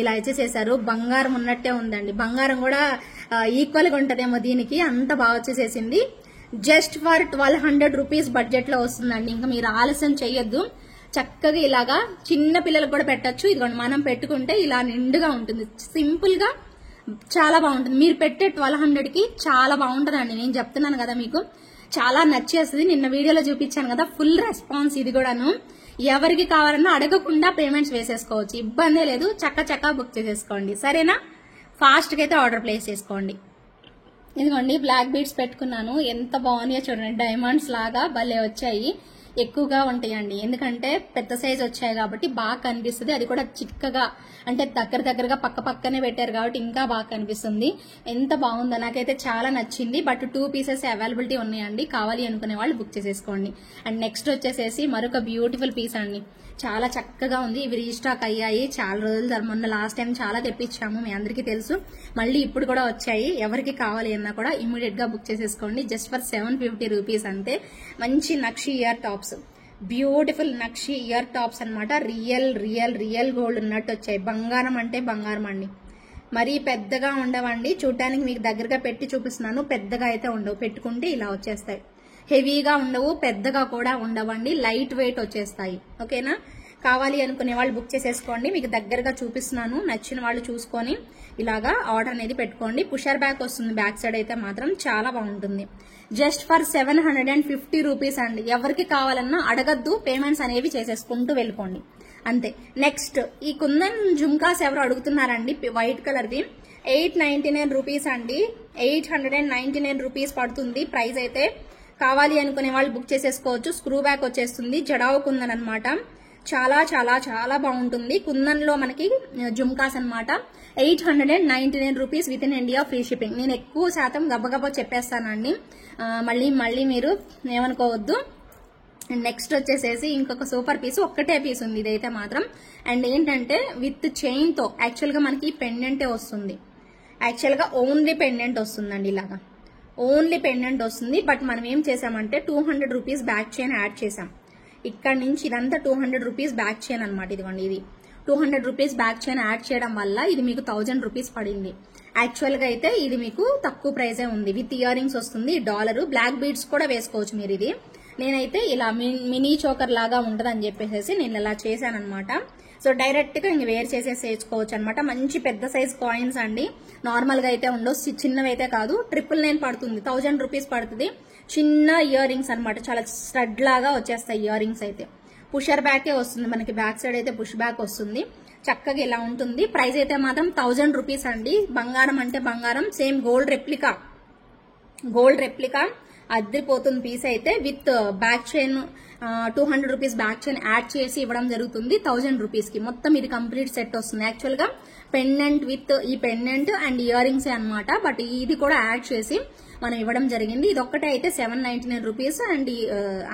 ఇలా ఇచ్చేసేసారు. బంగారం ఉన్నట్టే ఉందండి. బంగారం కూడా ఈక్వల్ గా ఉంటదేమో దీనికి, అంత బాగా వచ్చేసేసింది. జస్ట్ ఫర్ 1200 రూపీస్ బడ్జెట్ లో వస్తుందండి. ఇంకా మీరు ఆలస్యం చెయ్యొద్దు. చక్కగా ఇలాగా చిన్న పిల్లలకు కూడా పెట్టచ్చు. ఇదిగోండి మనం పెట్టుకుంటే ఇలా నిండుగా ఉంటుంది. సింపుల్ గా చాలా బాగుంటుంది. మీరు పెట్టే 1200 కి చాలా బాగుంటుందండి. నేను చెప్తున్నాను కదా, మీకు చాలా నచ్చేస్తుంది. నిన్న వీడియోలో చూపించాను కదా, ఫుల్ రెస్పాన్స్. ఇది కూడాను ఎవరికి కావాలన్నా అడగకుండా పేమెంట్స్ వేసేసుకోవచ్చు. ఇబ్బందే లేదు. చక్క బుక్ చేసేసుకోండి. సరేనా, ఫాస్ట్ గా అయితే ఆర్డర్ ప్లేస్ చేసుకోండి. ఇదిగోండి బ్లాక్ బీడ్స్ పెట్టుకున్నాను. ఎంత బాగున్నాయో చూడండి, డైమండ్స్ లాగా భలే వచ్చాయి. ఎక్కువగా ఉంటాయండి, ఎందుకంటే పెద్ద సైజ్ వచ్చాయి కాబట్టి బాగా కనిపిస్తుంది. అది కూడా చిక్కగా, అంటే దగ్గరగా పక్క పక్కనే పెట్టారు కాబట్టి ఇంకా బాగా కనిపిస్తుంది. ఎంత బాగుందో, నాకైతే చాలా నచ్చింది. బట్ 2 pieces అవైలబిలిటీ ఉన్నాయండి, కావాలి అనుకునే వాళ్ళు బుక్ చేసేసుకోండి. అండ్ నెక్స్ట్ వచ్చేసేసి మరొక బ్యూటిఫుల్ పీస్ అండి, చాలా చక్కగా ఉంది. ఇవి రీస్టాక్ అయ్యాయి చాలా రోజులు, మొన్న లాస్ట్ టైం చాలా తెప్పించాము, మీ అందరికీ తెలుసు. మళ్ళీ ఇప్పుడు కూడా వచ్చాయి. ఎవరికి కావాలి అన్నా కూడా ఇమీడియట్ గా బుక్ చేసేసుకోండి. జస్ట్ ఫర్ 750 రూపీస్ అంతే. మంచి నక్షి ఇయర్ టాప్స్, బ్యూటిఫుల్ నక్షి ఇయర్ టాప్స్ అనమాట. రియల్ గోల్డ్ ఉన్నట్టు వచ్చాయి. బంగారం అంటే బంగారం అండి. మరీ పెద్దగా ఉండవండి, చూడటానికి మీకు దగ్గరగా పెట్టి చూపిస్తున్నాను. పెద్దగా అయితే ఉండవు, పెట్టుకుంటే ఇలా వచ్చేస్తాయి. హెవీగా ఉండవు, పెద్దగా కూడా ఉండవండి, లైట్ వెయిట్ వచ్చేస్తాయి. ఓకేనా, కావాలి అనుకునే వాళ్ళు బుక్ చేసేసుకోండి. మీకు దగ్గరగా చూపిస్తున్నాను, నచ్చిన వాళ్ళు చూసుకొని ఇలాగా ఆర్డర్ అనేది పెట్టుకోండి. పుషర్ బ్యాక్ వస్తుంది, బ్యాక్ సైడ్ అయితే మాత్రం చాలా బాగుంటుంది. జస్ట్ ఫర్ 750 రూపీస్ అండి. ఎవరికి కావాలన్నా అడగద్దు, పేమెంట్స్ అనేవి చేసేసుకుంటూ వెళ్ళిపోండి అంతే. నెక్స్ట్ ఈ కుందన్ జుమ్కాస్ ఎవరు అడుగుతున్నారండి, వైట్ కలర్ ది 899 రూపీస్ అండి. 899 రూపీస్ పడుతుంది ప్రైస్ అయితే. కావాలి అనుకునే వాళ్ళు బుక్ చేసేసుకోవచ్చు. స్క్రూ బ్యాక్ వచ్చేస్తుంది, జడావు కుందన్ అనమాట. చాలా చాలా చాలా బాగుంటుంది. కుందన్ లో మనకి జుమ్కాస్ అనమాట. 899 rupees with in India, free shipping. నేను ఎక్కువ శాతం గబగబా చెప్పేస్తానండి, మళ్ళీ మీరు ఏమనుకోవద్దు. నెక్స్ట్ వచ్చేసేసి ఇంకొక సూపర్ పీస్, ఒక్కటే పీస్ ఉంది ఇదైతే మాత్రం. అండ్ ఏంటంటే విత్ చైన్ తో, యాక్చువల్ గా మనకి పెండెంటే వస్తుంది. యాక్చువల్ గా ఓన్లీ పెండెంట్ వస్తుందండి, ఇలాగా ఓన్లీ పెండెంట్ వస్తుంది. బట్ మనం ఏం చేసామంటే 200 రూపీస్ బ్యాక్ చైన్ యాడ్ చేసాం. ఇక్కడ నుంచి ఇదంతా 200 రూపీస్ బ్యాక్ చైన్ అనమాట. ఇదిగోండి, ఇది 200 రూపీస్ బ్యాక్ చైన్ యాడ్ చేయడం వల్ల ఇది మీకు 1000 రూపీస్ పడింది. యాక్చువల్ గా అయితే ఇది మీకు తక్కువ ప్రైజే ఉంది. విత్ ఇయర్ రింగ్స్ వస్తుంది, డాలర్, బ్లాక్ బీడ్స్ కూడా వేసుకోవచ్చు మీరు. ఇది నేనైతే ఇలా మినీ చోకర్ లాగా ఉంటదని చెప్పేసి నేను ఇలా చేశాను అనమాట. సో డైరెక్ట్ గా ఇంక వేర్ చేసేసుకోవచ్చు అనమాట. మంచి పెద్ద సైజ్ కాయిన్స్ అండి, నార్మల్ గా అయితే ఉండవు, చిన్నవి అయితే కాదు. 999 పడుతుంది, 1000 రూపీస్ పడుతుంది. చిన్న ఇయర్ రింగ్స్ అనమాట, చాలా స్టడ్ లాగా వచ్చేస్తాయి ఇయర్ రింగ్స్ అయితే. పుషర్ బ్యాకే వస్తుంది మనకి, బ్యాక్ సైడ్ అయితే పుష్ బ్యాక్ వస్తుంది. చక్కగా ఇలా ఉంటుంది. ప్రైస్ అయితే మాత్రం 1000 రూపీస్ అండి. బంగారం అంటే బంగారం, సేమ్ గోల్డ్ రెప్లికా అద్దరిపోతుంది పీస్ అయితే. With back chain 200 rupees back chain add చేసి ఇవ్వడం జరుగుతుంది 1000 రూపీస్ కి. మొత్తం ఇది కంప్లీట్ సెట్ వస్తుంది. యాక్చువల్ గా పెండెంట్ విత్ ఈ పెండెంట్ అండ్ ఇయర్ రింగ్స్ అనమాట. బట్ ఇది కూడా యాడ్ చేసి మనం ఇవ్వడం జరిగింది. ఇది ఒక్కటే అయితే 799 రూపీస్ అండ్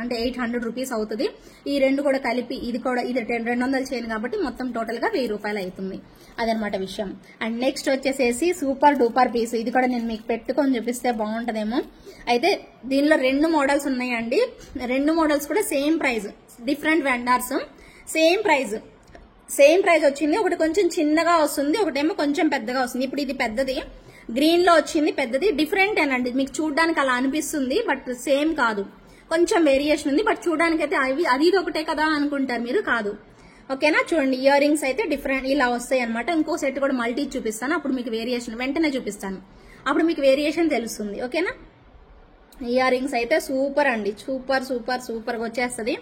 అంటే 800 రూపీస్ అవుతుంది. ఈ రెండు కూడా కలిపి ఇది 200 చైన్ కాబట్టి మొత్తం టోటల్ గా 1000 రూపాయలు అవుతుంది. అదనమాట విషయం. అండ్ నెక్స్ట్ వచ్చేసేసి సూపర్ డూపర్ పీస్. ఇది కూడా నేను మీకు పెట్టుకొని చూపిస్తే బాగుంటదేమో. అయితే దీనిలో 2 మోడల్స్ ఉన్నాయండి. 2 మోడల్స్ కూడా same price, different vendors, same price వచ్చింది. ఒకటి కొంచెం చిన్నగా వస్తుంది, ఒకటేమో కొంచెం పెద్దగా వస్తుంది. ఇప్పుడు ఇది పెద్దది, గ్రీన్ లో వచ్చింది పెద్దది. డిఫరెంట్ ఏనండి, మీకు చూడడానికి అలా అనిపిస్తుంది బట్ సేమ్ కాదు, కొంచెం వేరియేషన్ ఉంది. బట్ చూడడానికి అయితే అది ఒకటే కదా అనుకుంటారు మీరు, కాదు. ఓకేనా, చూడండి ఇయర్ రింగ్స్ అయితే డిఫరెంట్ ఇలా వస్తాయి అనమాట. ఇంకో సెట్ కూడా మల్టీ చూపిస్తాను, అప్పుడు మీకు వేరియేషన్ వెంటనే చూపిస్తాను, అప్పుడు మీకు వేరియేషన్ తెలుస్తుంది. ఓకేనా, ఇయర్ రింగ్స్ అయితే సూపర్ అండి, సూపర్ గా వచ్చేస్తుంది.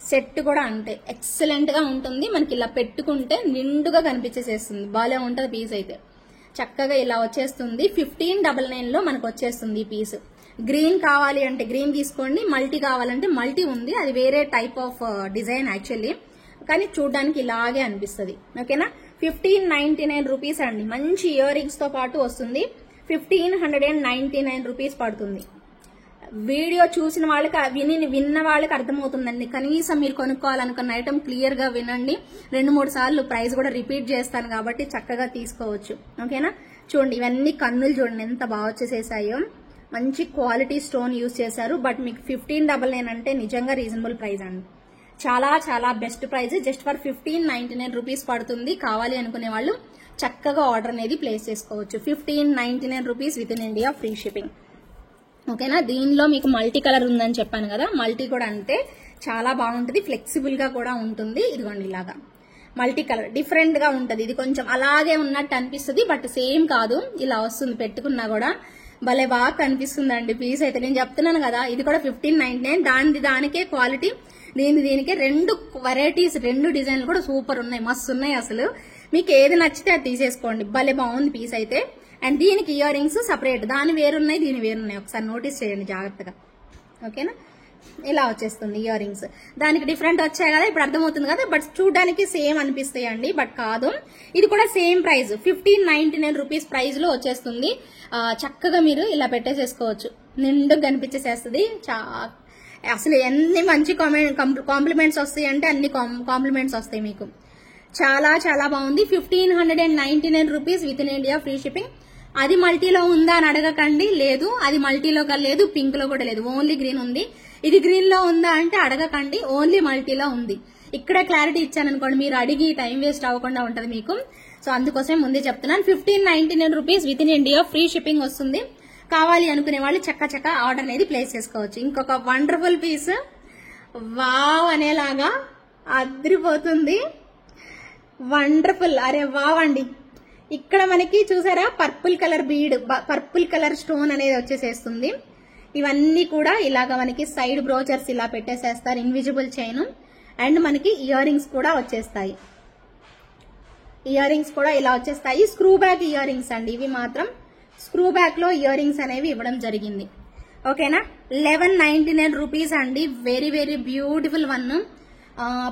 సెట్ కూడా అంటే ఎక్సలెంట్ గా ఉంటుంది. మనకి ఇలా పెట్టుకుంటే నిండుగా కనిపించేసేస్తుంది, బాగా ఉంటుంది పీస్ అయితే. చక్కగా ఇలా వచ్చేస్తుంది. 1599 లో మనకు వచ్చేస్తుంది ఈ పీస్. గ్రీన్ కావాలి అంటే గ్రీన్ తీసుకోండి, మల్టీ కావాలంటే మల్టీ ఉంది, అది వేరే టైప్ ఆఫ్ డిజైన్ యాక్చువల్లీ, కానీ చూడడానికి ఇలాగే అనిపిస్తుంది. ఓకేనా, 1599 రూపీస్ అండి. మంచి ఇయర్ రింగ్స్ తో పాటు వస్తుంది. 1599 రూపీస్ పడుతుంది. వీడియో చూసిన వాళ్ళకి విన్న వాళ్ళకి అర్థమవుతుందండి. కనీసం మీరు కొనుక్కోవాలనుకున్న ఐటమ్ క్లియర్ గా వినండి. 2-3 సార్లు ప్రైస్ కూడా రిపీట్ చేస్తాను కాబట్టి చక్కగా తీసుకోవచ్చు. ఓకేనా, చూడండి ఇవన్నీ కన్నులు చూడండి ఎంత బాగా వచ్చేసేసాయో. మంచి క్వాలిటీ స్టోన్ యూజ్ చేశారు. బట్ మీకు 1599 అంటే నిజంగా రీజనబుల్ ప్రైస్ అండి, చాలా best price. Just for 1599 rupees పడుతుంది. కావాలి అనుకునే వాళ్ళు చక్కగా ఆర్డర్ అనేది ప్లేస్ చేసుకోవచ్చు. 1599 rupees with in India, free shipping. ఓకేనా, దీనిలో మీకు మల్టీ కలర్ ఉందని చెప్పాను కదా, మల్టీ కూడా అంటే చాలా బాగుంటుంది, ఫ్లెక్సిబుల్ గా కూడా ఉంటుంది. ఇదిగోండి ఇలాగా మల్టీ కలర్ డిఫరెంట్ గా ఉంటది. ఇది కొంచెం అలాగే ఉన్నట్టు అనిపిస్తుంది బట్ సేమ్ కాదు, ఇలా వస్తుంది పెట్టుకున్నా కూడా భలే బాగా కనిపిస్తుందండి పీస్ అయితే. నేను చెప్తున్నాను కదా, ఇది కూడా 1599, దానికే క్వాలిటీ, దీనికే 2 వెరైటీస్, 2 డిజైన్లు కూడా సూపర్ ఉన్నాయి, మస్తు ఉన్నాయి అసలు. మీకు ఏది నచ్చితే అది తీసేసుకోండి, భలే బాగుంది పీస్ అయితే. అండ్ దీనికి ఇయర్ రింగ్స్ సపరేట్, దాని వేరున్నాయి దీని వేరున్నాయి, ఒకసారి నోటీస్ చేయండి జాగ్రత్తగా. ఓకేనా, ఇలా వచ్చేస్తుంది ఇయర్ రింగ్స్. దానికి డిఫరెంట్ వచ్చాయి కదా, ఇప్పుడు అర్థమవుతుంది కదా. బట్ చూడడానికి సేమ్ అనిపిస్తాయి అండి, బట్ కాదు. ఇది కూడా సేమ్ ప్రైస్ 1599 రూపీస్ ప్రైస్ లో వచ్చేస్తుంది. చక్కగా మీరు ఇలా పెట్టేసేసుకోవచ్చు, నిండుగా కనిపించేసేస్తుంది. అసలు ఎన్ని మంచి కాంప్లిమెంట్స్ వస్తాయి అంటే అన్ని కాంప్లిమెంట్స్ వస్తాయి మీకు. చాలా చాలా బాగుంది. 1599 rupees with in India free shipping. అది మల్టీలో ఉందా అని అడగకండి, లేదు. అది మల్టీలో లేదు, పింక్ లో కూడా లేదు, ఓన్లీ గ్రీన్ ఉంది. ఇది గ్రీన్ లో ఉందా అంటే అడగకండి, ఓన్లీ మల్టీలో ఉంది. ఇక్కడ క్లారిటీ ఇచ్చాను అనుకోండి, మీరు అడిగి టైం వేస్ట్ అవ్వకుండా ఉంటది మీకు. సో అందుకోసం ముందే చెప్తున్నాను. 1599 rupees with in India free shipping వస్తుంది. కావాలి అనుకునే వాళ్ళు చక్క ఆర్డర్ అనేది ప్లేస్ చేసుకోవచ్చు. ఇంకొక వండర్ఫుల్ పీస్, వావ్ అనేలాగా అదిరిపోతుంది. వండర్ఫుల్, అరే వావ్ అండి. ఇక్కడ మనకి చూసారా purple colour bead, purple colour stone అనేది వచ్చేసేస్తుంది. ఇవన్నీ కూడా ఇలాగ మనకి సైడ్ బ్రోచర్స్ ఇలా పెట్టేసేస్తారు, ఇన్విజిబుల్ చైన్. అండ్ మనకి ఇయర్ రింగ్స్ కూడా వచ్చేస్తాయి. ఇయర్ రింగ్స్ కూడా ఇలా వచ్చేస్తాయి. స్క్రూ బ్యాక్ ఇయర్ రింగ్స్ అండి ఇవి మాత్రం. స్క్రూ బ్యాక్ లో ఇయర్ రింగ్స్ అనేవి ఇవ్వడం జరిగింది. ఓకేనా, 1199 రూపీస్ అండి. Very very beautiful one.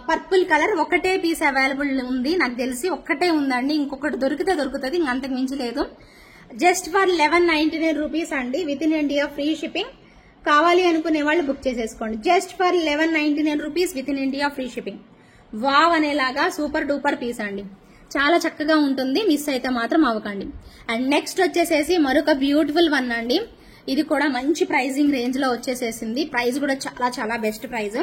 Purple colour ఒకటే పీస్ అవైలబుల్ ఉంది నాకు తెలిసి, ఒక్కటే ఉందండి. ఇంకొకటి దొరుకుతుంది, ఇంకంతకు మించి లేదు. జస్ట్ ఫర్ 1199 రూపీస్ అండి with in India free shipping. కావాలి అనుకునే వాళ్ళు బుక్ చేసేసుకోండి. Just for 1199 rupees with in India free shipping. Wow అనేలాగా సూపర్ డూపర్ పీస్ అండి, చాలా చక్కగా ఉంటుంది. మిస్ అయితే మాత్రం అవ్వకండి. అండ్ నెక్స్ట్ వచ్చేసేసి మరొక బ్యూటిఫుల్ వన్ అండి. ఇది కూడా మంచి ప్రైజింగ్ రేంజ్ లో వచ్చేసేసింది. ప్రైస్ కూడా చాలా చాలా బెస్ట్ ప్రైస్.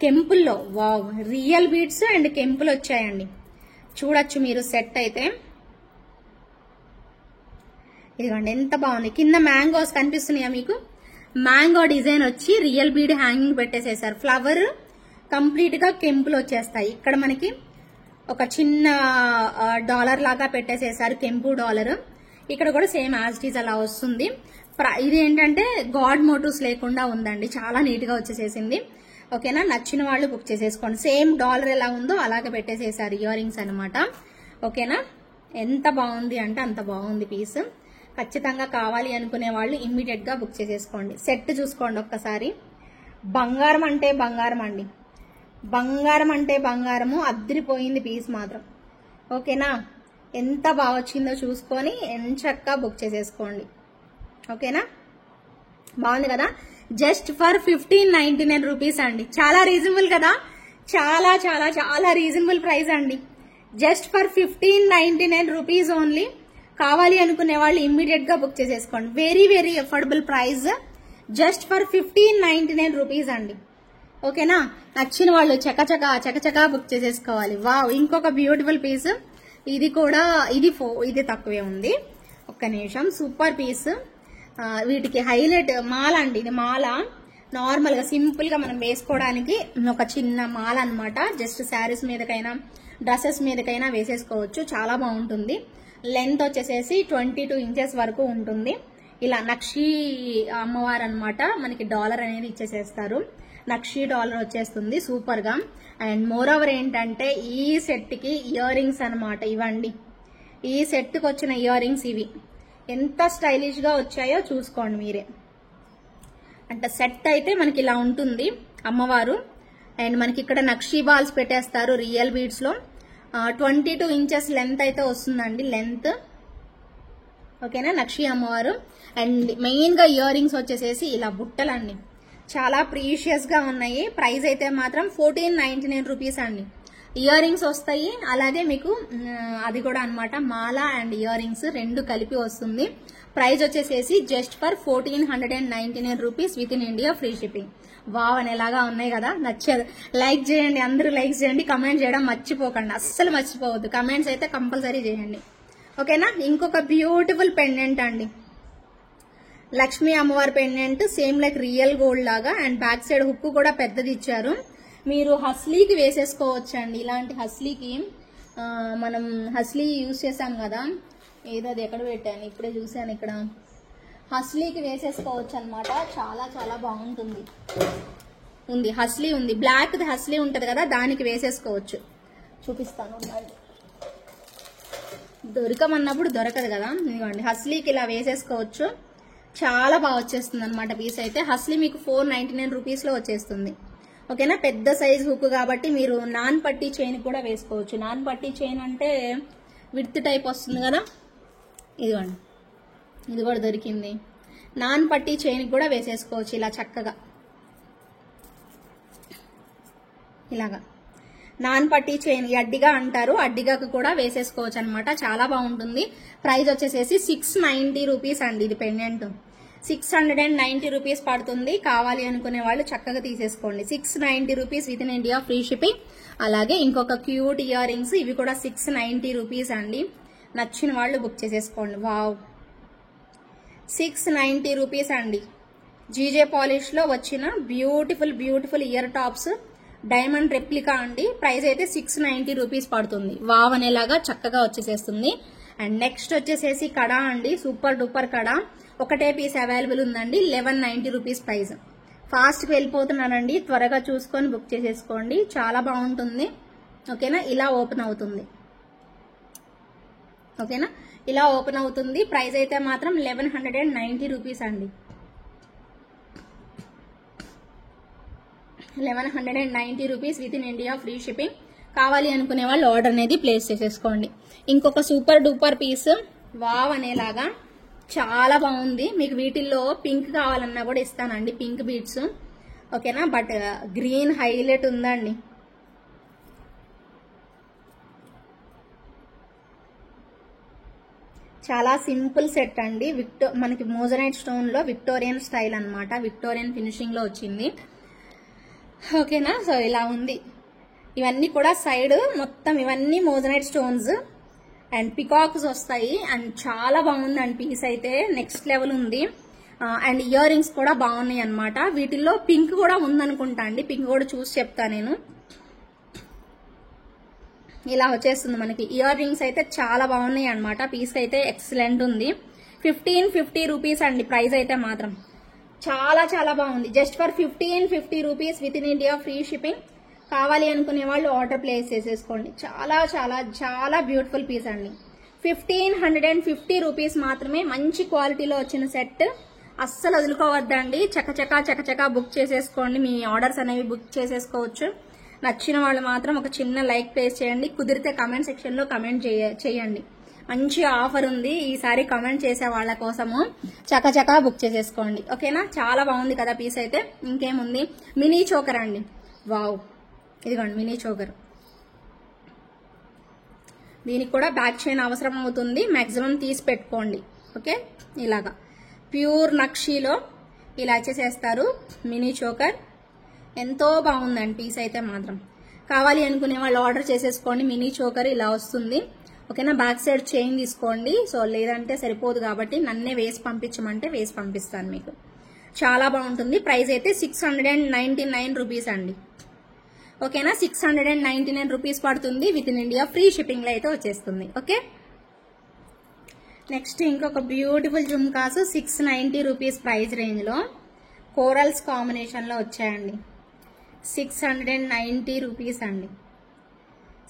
కెంపుల్లో వావ్, రియల్ బీడ్స్ అండ్ కెంపులు వచ్చాయండి. చూడొచ్చు మీరు సెట్ అయితే. ఇదిగోండి ఎంత బాగుంది. కింద మ్యాంగోస్ కనిపిస్తున్నాయా మీకు? మ్యాంగో డిజైన్ వచ్చి రియల్ బీడ్ హ్యాంగింగ్ పెట్టేసేసారు. ఫ్లవర్ కంప్లీట్ గా కెంపులు వచ్చేస్తాయి. ఇక్కడ మనకి ఒక చిన్న డాలర్ లాగా పెట్టేసేసారు, కెంపు డాలర్. ఇక్కడ కూడా సేమ్ యాజ్ ఇట్ ఈజ్ అలా వస్తుంది. ఇది ఏంటంటే గాడ్ మోటివ్స్ లేకుండా ఉందండి, చాలా నీట్ గా వచ్చేసేసింది. ఓకేనా, నచ్చిన వాళ్ళు బుక్ చేసేసుకోండి. సేమ్ డాలర్ ఎలా ఉందో అలాగే పెట్టేసేసారు ఇయర్ రింగ్స్ అనమాట. ఓకేనా, ఎంత బాగుంది అంటే అంత బాగుంది పీస్. ఖచ్చితంగా కావాలి అనుకునే వాళ్ళు ఇమ్మీడియట్ గా బుక్ చేసేసుకోండి. సెట్ చూసుకోండి ఒక్కసారి. బంగారం అంటే బంగారం అండి, బంగారం అంటే బంగారము. అద్దరిపోయింది పీస్ మాత్రం. ఓకేనా, ఎంత బాగా వచ్చిందో చూసుకొని ఎంచక్కా బుక్ చేసేసుకోండి. ఓకేనా, బాగుంది కదా. జస్ట్ ఫర్ 1599 రూపీస్ అండి. చాలా రీజనబుల్ కదా, చాలా చాలా చాలా రీజనబుల్ ప్రైస్ అండి. Just for 1599 rupees only. కావాలి అనుకునే వాళ్ళు ఇమ్మీడియట్ గా బుక్ చేసేసుకోండి. Very very affordable price. Just for 1599 rupees అండి. ఓకేనా, నచ్చిన వాళ్ళు చకచకా బుక్ చేసేసుకోవాలి. వావ్, ఇంకొక బ్యూటిఫుల్ పీస్. ఇది కూడా ఇది తక్కువే ఉంది. ఒక్క నిమిషం. Super piece. వీటికి హైలైట్ మాల అండి. ఇది మాల నార్మల్ గా సింపుల్ గా మనం వేసుకోవడానికి ఒక చిన్న మాల అన్నమాట. జస్ట్ శారీస్ మీదకైనా డ్రెస్సెస్ మీదకైనా వేసేసుకోవచ్చు, చాలా బాగుంటుంది. లెంత్ వచ్చేసేసి 22 ఇంచెస్ వరకు ఉంటుంది. ఇలా నక్షి అమ్మవారు అన్నమాట. మనకి డాలర్ అనేది ఇచ్చేసేస్తారు, నక్షి డాలర్ వచ్చేస్తుంది సూపర్ గా. అండ్ మోర్ ఓవర్ ఏంటంటే ఈ సెట్ కి ఇయర్ రింగ్స్ అనమాట ఇవ్వండి. ఈ సెట్ కి వచ్చిన ఇయర్ రింగ్స్ ఇవి ఎంత స్టైలిష్ గా వచ్చాయో చూసుకోండి మీరే. అంటే సెట్ అయితే మనకి ఇలా ఉంటుంది అమ్మవారు. అండ్ మనకి ఇక్కడ నక్షి బాల్స్ పెట్టేస్తారు రియల్ బీడ్స్ లో. 22 ఇంచెస్ లెంత్ అయితే వస్తుందండి, లెంత్. ఓకేనా, నక్షి అమ్మవారు. అండ్ మెయిన్ గా ఇయర్ రింగ్స్ వచ్చేసేసి ఇలా బుట్టలండి, చాలా ప్రీషియస్ గా ఉన్నాయి. ప్రైస్ అయితే మాత్రం 1499 రూపీస్ అండి. ఇయర్ రింగ్స్ వస్తాయి, అలాగే మీకు అది కూడా అన్నమాట మాల అండ్ ఇయర్ రింగ్స్ రెండు కలిపి వస్తుంది. ప్రైస్ వచ్చేసేసి just for 1499 rupees with in India free shipping. Wow అనేలాగా ఉన్నాయి కదా. నచ్చేది లైక్ చేయండి, అందరూ లైక్ చేయండి, కమెంట్ చేయడం మర్చిపోకండి, అస్సలు మర్చిపోవద్దు. కమెంట్స్ అయితే కంపల్సరీ చేయండి. ఓకేనా, ఇంకొక బ్యూటిఫుల్ పెండెంట్ అండి, లక్ష్మీ అమ్మవారి pendant. Same like real gold లాగా. అండ్ బ్యాక్ సైడ్ హుక్ కూడా పెద్దది ఇచ్చారు. మీరు హస్లీకి వేసేసుకోవచ్చు అండి. ఇలాంటి హస్లీకి మనం హస్లీ యూజ్ చేసాం కదా, ఏదో అది ఎక్కడ పెట్టాను ఇప్పుడే చూసాను, ఇక్కడ హస్లీకి వేసేసుకోవచ్చు అనమాట. చాలా చాలా బాగుంటుంది. ఉంది హస్లీ ఉంది, బ్లాక్ హస్లీ ఉంటది కదా, దానికి వేసేసుకోవచ్చు. చూపిస్తాను. దొరకమన్నప్పుడు దొరకదు కదా. ఇదిగోండి హస్లీకి ఇలా వేసేసుకోవచ్చు. చాలా బాగా వచ్చేస్తుంది అనమాట పీస్ అయితే. హస్లీ మీకు 499 రూపీస్లో వచ్చేస్తుంది. ఓకేనా, పెద్ద సైజ్ హుక్ కాబట్టి మీరు నాన్ పట్టీ చైన్ కూడా వేసుకోవచ్చు. నాన్ పట్టీ చైన్ అంటే విడ్త్ టైప్ వస్తుంది కదా, ఇదిగోండి ఇది కూడా దొరికింది. నాన్ పట్టీ చైన్ కూడా వేసేసుకోవచ్చు ఇలా చక్కగా, ఇలాగా నాన్ పట్టీ చైన్ అడ్డిగా అంటారు, అడ్డిగాకు కూడా వేసేసుకోవచ్చు అనమాట. చాలా బాగుంటుంది. ప్రైస్ వచ్చేసేసి 690 రూపీస్ అండి. ఇది పెండెంట్ 690 రూపీస్ పడుతుంది. కావాలి అనుకునే వాళ్ళు చక్కగా తీసేసుకోండి. 690 rupees with in India free shipping. అలాగే ఇంకొక క్యూట్ ఇయర్ రింగ్స్, ఇవి కూడా 690 రూపీస్ అండి. నచ్చిన వాళ్ళు బుక్ చేసేసుకోండి. వావ్, 690 రూపీస్ అండి. జీజే పాలిష్ లో వచ్చిన beautiful beautiful ear tops, diamond replica అండి. ప్రైస్ అయితే 690 రూపీస్ పడుతుంది. వావ్ అనేలాగా చక్కగా వచ్చేసేస్తుంది. అండ్ నెక్స్ట్ వచ్చేసేసి కడా అండి, సూపర్ డూపర్ కడా. ఒకటే పీస్ అవైలబుల్ ఉందండి. 1190 రూపీస్ ప్రైస్. ఫాస్ట్కి వెళ్ళిపోతున్నానండి, త్వరగా చూసుకొని బుక్ చేసేసుకోండి. చాలా బాగుంటుంది. ఓకేనా, ఇలా ఓపెన్ అవుతుంది. ఓకేనా, ఇలా ఓపెన్ అవుతుంది. ప్రైస్ అయితే మాత్రం 1190 రూపీస్ అండి. 1190 rupees with in India free shipping. కావాలి అనుకునే వాళ్ళు ఆర్డర్ అనేది ప్లేస్ చేసేసుకోండి. ఇంకొక సూపర్ డూపర్ పీస్ వావ్ అనేలాగా చాలా బాగుంది. మీకు వీటిల్లో పింక్ కావాలన్నా కూడా ఇస్తానండి, పింక్ బీడ్స్. ఓకేనా, బట్ గ్రీన్ హైలైట్ ఉందండి. చాలా సింపుల్ సెట్ అండి. మనకి మోజనైట్ స్టోన్ లో విక్టోరియన్ స్టైల్ అన్నమాట, విక్టోరియన్ ఫినిషింగ్ లో వచ్చింది. ఓకేనా, సో ఇలా ఉంది. ఇవన్నీ కూడా సైడ్ మొత్తం ఇవన్నీ మోజనైట్ స్టోన్స్ అండ్ పికాక్స్ వస్తాయి. అండ్ చాలా బాగుందండి పీస్ అయితే, నెక్స్ట్ లెవెల్ ఉంది. అండ్ ఇయర్ రింగ్స్ కూడా బాగున్నాయి అనమాట. వీటిల్లో పింక్ కూడా ఉందనుకుంటా అండి, పింక్ కూడా చూసి చెప్తా నేను. ఇలా వచ్చేస్తుంది మనకి. ఇయర్ రింగ్స్ అయితే చాలా బాగున్నాయి అనమాట. పీస్ అయితే ఎక్సలెంట్ ఉంది. 1550 రూపీస్ అండి ప్రైస్ అయితే మాత్రం. చాలా చాలా బాగుంది. Just for 1550 rupees with in India free shipping. కావాలి అనుకునే వాళ్ళు ఆర్డర్ ప్లేస్ చేసేసుకోండి. చాలా చాలా చాలా బ్యూటిఫుల్ పీస్ అండి. 1550 రూపీస్ మాత్రమే. మంచి క్వాలిటీలో వచ్చిన సెట్, అస్సలు వదులుకోవద్దండి. చకచకా బుక్ చేసేసుకోండి. మీ ఆర్డర్స్ అనేవి బుక్ చేసేసుకోవచ్చు. నచ్చిన వాళ్ళు మాత్రం ఒక చిన్న లైక్ ప్లేస్ చేయండి. కుదిరితే కమెంట్ సెక్షన్ లో కమెంట్ చేయండి. మంచి ఆఫర్ ఉంది ఈసారి. కమెంట్ చేసే వాళ్ళ కోసము చకచకా బుక్ చేసేసుకోండి. ఓకేనా, చాలా బాగుంది కదా పీస్ అయితే. ఇంకేముంది, మినీ చోకర్ అండి. వావ్, ఇదిగోండి మినీ చోకర్. దీనికి కూడా బ్యాక్ చైన్ అవసరం అవుతుంది, మాక్సిమం తీసి పెట్టుకోండి. ఓకే, ఇలాగా ప్యూర్ నక్షీలో ఇలా చేసేస్తారు మినీ చోకర్. ఎంతో బాగుందండి పీస్ అయితే మాత్రం. కావాలి అనుకునే వాళ్ళు ఆర్డర్ చేసేసుకోండి. మినీ చోకర్ ఇలా వస్తుంది. ఓకేనా, బ్యాక్ సైడ్ చైన్ తీసుకోండి. సో లేదంటే సరిపోదు కాబట్టి నన్నే వేసి పంపించమంటే వేసి పంపిస్తాను మీకు. చాలా బాగుంటుంది. ప్రైస్ అయితే 699 రూపీస్ అండి. ఓకేనా, 699 రూపీస్ పడుతుంది. With in India free shipping లో అయితే వచ్చేస్తుంది. ఓకే, నెక్స్ట్ ఇంకొక beautiful jhumkas 690 rupees price range లో కోరల్స్ కాంబినేషన్ లో వచ్చాయండి. 690 రూపీస్ అండి.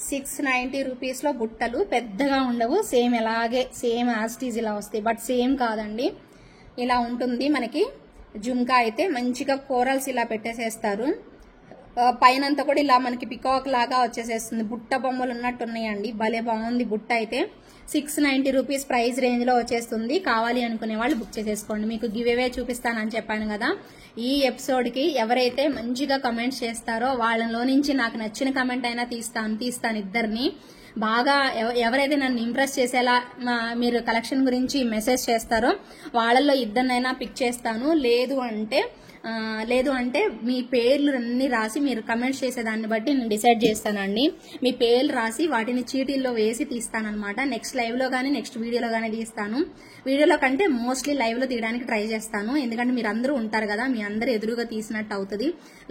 690 రూపీస్ లో బుట్టలు పెద్దగా ఉండవు, సేమ్ ఎలాగే సేమ్ యాస్టీజ్ ఇలా వస్తాయి. బట్ సేమ్ కాదండి, ఇలా ఉంటుంది మనకి జుమ్కా అయితే. మంచిగా కోరల్స్ ఇలా పెట్టేసేస్తారు. పైనంతా కూడా ఇలా మనకి పికాక్ లాగా వచ్చేసేస్తుంది. బుట్ట బొమ్మలు ఉన్నట్టున్నాయండి. భలే బాగుంది బుట్ట అయితే. 690 రూపీస్ ప్రైస్ రేంజ్ లో వచ్చేస్తుంది. కావాలి అనుకునే వాళ్ళు బుక్ చేసేసుకోండి. మీకు గివ్ అవే చూపిస్తానని చెప్పాను కదా. ఈ ఎపిసోడ్ కి ఎవరైతే మంచిగా కమెంట్స్ చేస్తారో వాళ్ళలో నుంచి నాకు నచ్చిన కమెంట్ అయినా తీస్తాను ఇద్దరిని. బాగా ఎవరైతే నన్ను ఇంప్రెస్ చేసేలా మీరు కలెక్షన్ గురించి మెసేజ్ చేస్తారో వాళ్ళల్లో ఇద్దరినైనా పిక్ చేస్తాను. లేదు అంటే మీ పేర్లు అన్ని రాసి మీరు కమెంట్స్ చేసేదాన్ని బట్టి నేను డిసైడ్ చేస్తానండి. మీ పేర్లు రాసి వాటిని చీటీల్లో వేసి తీస్తానన్నమాట. నెక్స్ట్ లైవ్ లో కానీ నెక్స్ట్ వీడియోలో కానీ తీస్తాను. వీడియోలో కంటే మోస్ట్లీ లైవ్ లో తీయడానికి ట్రై చేస్తాను. ఎందుకంటే మీరు అందరూ ఉంటారు కదా, మీ అందరూ ఎదురుగా తీసినట్టు అవుతుంది.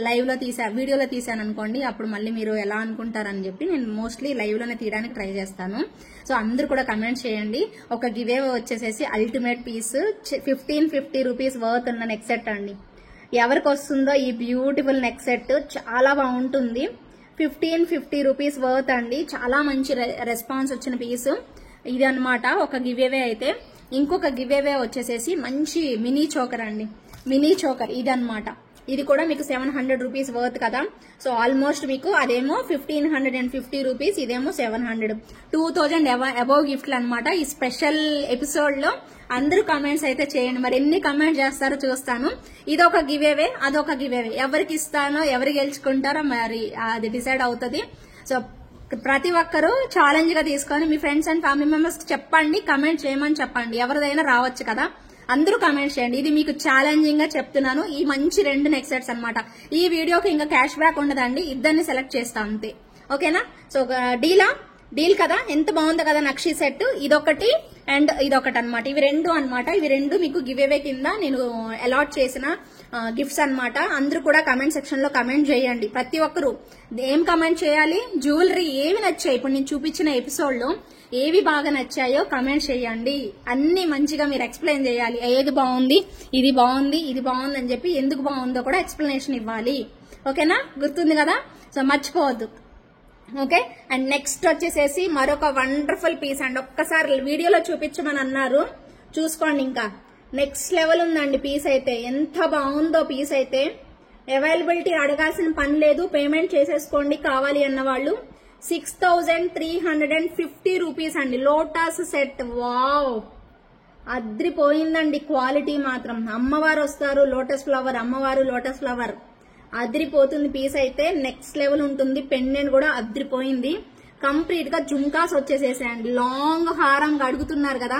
లైవ్ లో వీడియోలో తీసాను అనుకోండి, అప్పుడు మళ్ళీ మీరు ఎలా అనుకుంటారని చెప్పి నేను మోస్ట్లీ లైవ్ లోనే తీయడానికి ట్రై చేస్తాను. సో అందరూ కూడా కమెంట్ చేయండి. ఒక గివ్ అవే వచ్చేసేసి అల్టిమేట్ పీస్ 1550 రూపీస్ వర్త్ ఉన్న నెక్ సెట్ అండి. ఎవరికి వస్తుందో ఈ బ్యూటిఫుల్ నెక్ సెట్, చాలా బాగుంటుంది. 1550 రూపీస్ వర్త్ అండి. చాలా మంచి రెస్పాన్స్ వచ్చిన పీస్. ఇది అన్నమాట ఒక గివ్ అవే అయితే. ఇంకొక గివ్ అవే వచ్చేసేసి మంచి మినీ చోకర్ అండి, మినీ చోకర్ ఇది అన్నమాట. ఇది కూడా మీకు 700 రూపీస్ వర్త్ కదా. సో ఆల్మోస్ట్ మీకు అదేమో 1550 రూపీస్, ఇదేమో 700, 2000 అబౌవ్ గిఫ్ట్లు అనమాట. ఈ స్పెషల్ ఎపిసోడ్ లో అందరూ కమెంట్స్ అయితే చేయండి, మరి ఎన్ని కమెంట్ చేస్తారో చూస్తాను. ఇదొక గివ్ అవే, అదొక గివ్ అవే. ఎవరికి ఇస్తానో ఎవరు గెలుచుకుంటారో మరి అది డిసైడ్ అవుతుంది. సో ప్రతి ఒక్కరూ ఛాలెంజ్ గా తీసుకొని మీ ఫ్రెండ్స్ అండ్ ఫ్యామిలీ మెంబర్స్ చెప్పండి, కమెంట్ చేయమని చెప్పండి. ఎవరిదైనా రావచ్చు కదా, అందరూ కామెంట్ చేయండి. ఇది మీకు ఛాలెంజింగ్ గా చెప్తున్నాను. ఈ మంచి 2 నెక్ సెట్స్ అనమాట. ఈ వీడియోకి ఇంకా క్యాష్ బ్యాక్ ఉండదండి, ఇద్దరిని సెలెక్ట్ చేస్తా అంతే. ఓకేనా. సో డీల్ కదా, ఎంత బాగుందో కదా నక్షి సెట్. ఇదొకటి అండ్ ఇదొకటి అనమాట. ఇవి 2 అనమాట. ఇవి 2 మీకు గివ్ అవే కింద నేను అలాట్ చేసిన గిఫ్ట్స్ అనమాట. అందరూ కూడా కమెంట్ సెక్షన్ లో కమెంట్ చేయండి. ప్రతి ఒక్కరు ఏం కమెంట్ చేయాలి, జ్యువెలరీ ఏవి నచ్చాయి, ఇప్పుడు నేను చూపించిన ఎపిసోడ్ లో ఏవి బాగా నచ్చాయో కమెంట్ చేయండి. అన్ని మంచిగా మీరు ఎక్స్ప్లెయిన్ చేయాలి. ఏది బాగుంది, ఇది బాగుంది, ఇది బాగుంది అని చెప్పి ఎందుకు బాగుందో కూడా ఎక్స్ప్లెనేషన్ ఇవ్వాలి. ఓకేనా, గుర్తుంది కదా. సో మర్చిపోవద్దు. ఓకే. అండ్ నెక్స్ట్ వచ్చేసేసి మరొక వండర్ఫుల్ పీస్ అండి. ఒక్కసారి వీడియోలో చూపించమని అన్నారు, చూసుకోండి. ఇంకా నెక్స్ట్ లెవెల్ ఉందండి పీస్ అయితే. ఎంత బాగుందో పీస్ అయితే. అవైలబిలిటీ అడగాల్సిన పని లేదు, పేమెంట్ చేసేసుకోండి కావాలి అన్న వాళ్ళు. 6350 రూపీస్ అండి లోటస్ సెట్. వావ్, అద్రిపోయిందండి క్వాలిటీ మాత్రం. అమ్మవారు వస్తారు, లోటస్ ఫ్లవర్, అమ్మవారు లోటస్ ఫ్లవర్, అద్రిపోతుంది పీస్ అయితే. నెక్స్ట్ లెవెల్ ఉంటుంది. పెండెంట్ కూడా అద్రిపోయింది. కంప్లీట్ గా జుంకాస్ వచ్చేసేసాయండి. లాంగ్ హారం అడుగుతున్నారు కదా,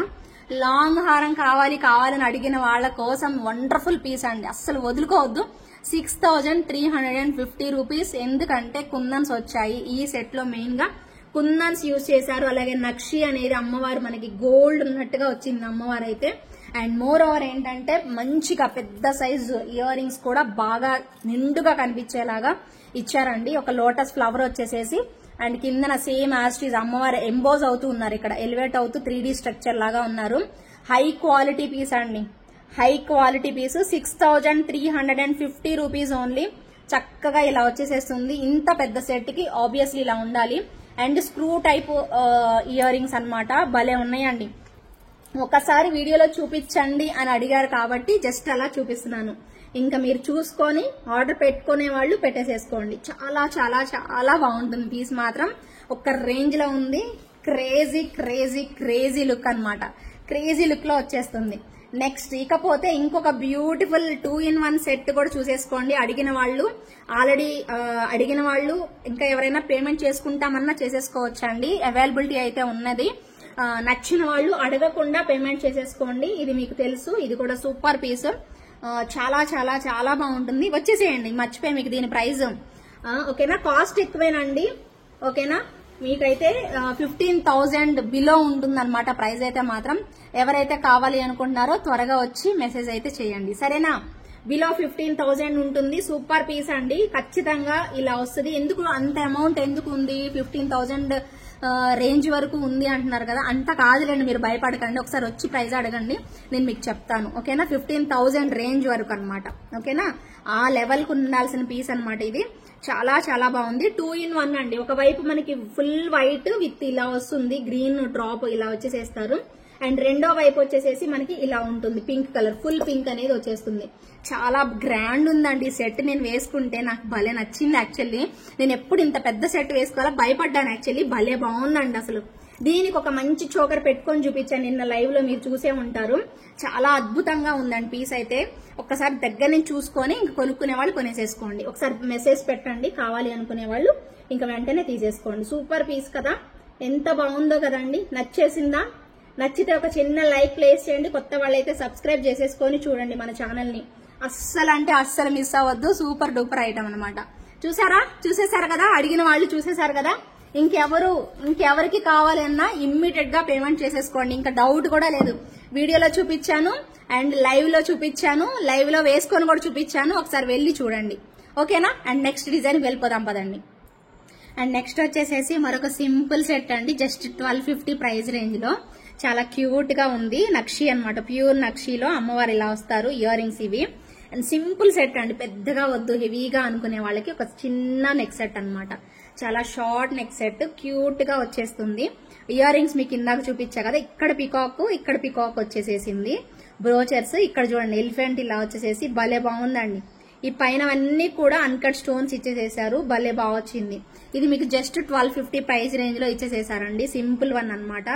లాంగ్ హారం కావాలని అడిగిన వాళ్ళ కోసం వండర్ఫుల్ పీస్ అండి, అస్సలు వదులుకోవద్దు. 6350 రూపీస్. ఎందుకంటే కుందన్స్ వచ్చాయి ఈ సెట్ లో. మెయిన్ గా కుందన్స్ యూజ్ చేశారు. అలాగే నక్షి అనేది అమ్మవారు మనకి గోల్డ్ ఉన్నట్టుగా వచ్చింది అమ్మవారు అయితే. అండ్ మోర్ ఓవర్ ఏంటంటే మంచిగా పెద్ద సైజు ఇయర్ రింగ్స్ కూడా బాగా నిండుగా కనిపించేలాగా ఇచ్చారండి. ఒక లోటస్ ఫ్లవర్ వచ్చేసేసి అండ్ కిందన సేమ్ యాస్టీజ్ అమ్మవారు ఎంబోజ్ అవుతూ ఉన్నారు, ఇక్కడ ఎలివేట్ అవుతూ 3D స్ట్రక్చర్ లాగా ఉన్నారు. హై క్వాలిటీ పీస్ అండి, high quality piece. 6350 rupees only. చక్కగా ఇలా వచ్చేసేస్తుంది. ఇంత పెద్ద సెట్ కి ఆబ్వియస్లీ ఇలా ఉండాలి. And screw type ear rings అనమాట, భలే ఉన్నాయండి. ఒకసారి వీడియోలో చూపించండి అని అడిగారు కాబట్టి జస్ట్ అలా చూపిస్తున్నాను. ఇంకా మీరు చూసుకొని ఆర్డర్ పెట్టుకునే వాళ్ళు పెట్టేసేసుకోండి. చాలా చాలా చాలా బాగుంటుంది పీస్ మాత్రం. ఒక రేంజ్ లో ఉంది. క్రేజీ క్రేజీ క్రేజీ లుక్ అనమాట. క్రేజీ లుక్ లో వచ్చేస్తుంది. నెక్స్ట్ ఇకపోతే ఇంకొక బ్యూటిఫుల్ 2-in-1 సెట్ కూడా చూసేసుకోండి. అడిగిన వాళ్ళు ఆల్రెడీ అడిగిన వాళ్ళు ఇంకా ఎవరైనా పేమెంట్ చేసుకుంటామన్నా చేసేసుకోవచ్చండి. అవైలబిలిటీ అయితే ఉన్నది. నచ్చిన వాళ్ళు అడగకుండా పేమెంట్ చేసేసుకోండి. ఇది మీకు తెలుసు. ఇది కూడా సూపర్ పీస్. చాలా చాలా చాలా బాగుంటుంది. వచ్చేసేయండి, మర్చిపోయి మీకు దీని ప్రైస్. ఓకేనా, కాస్ట్ ఎక్కువేనండి. ఓకేనా, మీకైతే 15,000 బిలో ఉంటుంది అనమాట ప్రైస్ అయితే మాత్రం. ఎవరైతే కావాలి అనుకుంటున్నారో త్వరగా వచ్చి మెసేజ్ అయితే చేయండి, సరేనా. బిలో 15,000 ఉంటుంది. సూపర్ పీస్ అండి, ఖచ్చితంగా ఇలా వస్తుంది. ఎందుకు అంత అమౌంట్ ఎందుకు ఉంది, 15,000 రేంజ్ వరకు ఉంది అంటున్నారు కదా. అంత కాదులేండి, మీరు భయపడకండి. ఒకసారి వచ్చి ప్రైస్ అడగండి, నేను మీకు చెప్తాను. ఓకేనా, 15,000 రేంజ్ వరకు అనమాట. ఓకేనా, ఆ లెవెల్ కు ఉండాల్సిన పీస్ అనమాట ఇది. చాలా చాలా బాగుంది. 2-in-1 అండి. ఒకవైపు మనకి ఫుల్ వైట్ విత్ ఇలా వస్తుంది, గ్రీన్ డ్రాప్ ఇలా వచ్చేసేస్తారు. అండ్ రెండో వైపు వచ్చేసేసి మనకి ఇలా ఉంటుంది, పింక్ కలర్, ఫుల్ పింక్ అనేది వచ్చేస్తుంది. చాలా గ్రాండ్ ఉందండి సెట్. నేను వేసుకుంటే నాకు భలే నచ్చింది. యాక్చువల్లీ నేను ఎప్పుడు ఇంత పెద్ద సెట్ వేసుకోవాలా భయపడ్డాను. యాక్చువల్లీ భలే బాగుందండి అసలు. దీనికి ఒక మంచి చోకర్ పెట్టుకొని చూపించాను నిన్న లైవ్ లో, మీరు చూసే ఉంటారు. చాలా అద్భుతంగా ఉందండి పీస్ అయితే. ఒక్కసారి దగ్గర నుంచి చూసుకొని ఇంక కొనుక్కునే వాళ్ళు కొనేసేసుకోండి. ఒకసారి మెసేజ్ పెట్టండి కావాలి అనుకునే వాళ్ళు, ఇంకా వెంటనే తీసేసుకోండి. సూపర్ పీస్ కదా, ఎంత బాగుందో కదండి. నచ్చేసిందా? నచ్చితే ఒక చిన్న లైక్ ప్లేస్ చేయండి. కొత్త వాళ్ళైతే సబ్స్క్రైబ్ చేసేసుకొని చూడండి మన ఛానల్ ని. అస్సలు అంటే అస్సలు మిస్ అవ్వద్దు. సూపర్ డూపర్ ఐటమ్ అనమాట. చూసేశారు కదా, అడిగిన వాళ్ళు చూసేశారు కదా. ఇంకెవరికి కావాలన్నా ఇమ్మీడియట్ గా పేమెంట్ చేసేసుకోండి. ఇంకా డౌట్ కూడా లేదు. వీడియోలో చూపించాను అండ్ లైవ్ లో చూపించాను, లైవ్ లో వేసుకొని కూడా చూపించాను. ఒకసారి వెళ్ళి చూడండి, ఓకేనా. అండ్ నెక్స్ట్ డిజైన్ వెళ్ళిపోదాం పదండి. అండ్ నెక్స్ట్ వచ్చేసేసి మరొక సింపుల్ సెట్ అండి, జస్ట్ 1250 ప్రైస్ రేంజ్ లో. చాలా క్యూట్ గా ఉంది. నక్షి అనమాట, ప్యూర్ నక్షిలో అమ్మవారు ఇలా వస్తారు. ఇయర్ రింగ్స్ ఇవి. అండ్ సింపుల్ సెట్ అండి, పెద్దగా వద్దు హెవీగా అనుకునే వాళ్ళకి ఒక చిన్న నెక్ సెట్ అనమాట. చాలా షార్ట్ నెక్ సెట్ క్యూట్ గా వచ్చేస్తుంది. ఇయర్ రింగ్స్ మీకు ఇందాక చూపించా కదా, ఇక్కడ పికాక్ వచ్చేసేసింది. బ్రోచర్స్ ఇక్కడ చూడండి ఎలిఫెంట్ ఇలా వచ్చేసేసి భలే బాగుందండి. ఈ పైనవన్నీ కూడా అన్కట్ స్టోన్స్ ఇచ్చేసేసారు, భలే బాగా వచ్చింది. ఇది మీకు జస్ట్ 1250 ప్రైస్ రేంజ్ లో ఇచ్చేసేసారండి. సింపుల్ వన్ అన్నమాట.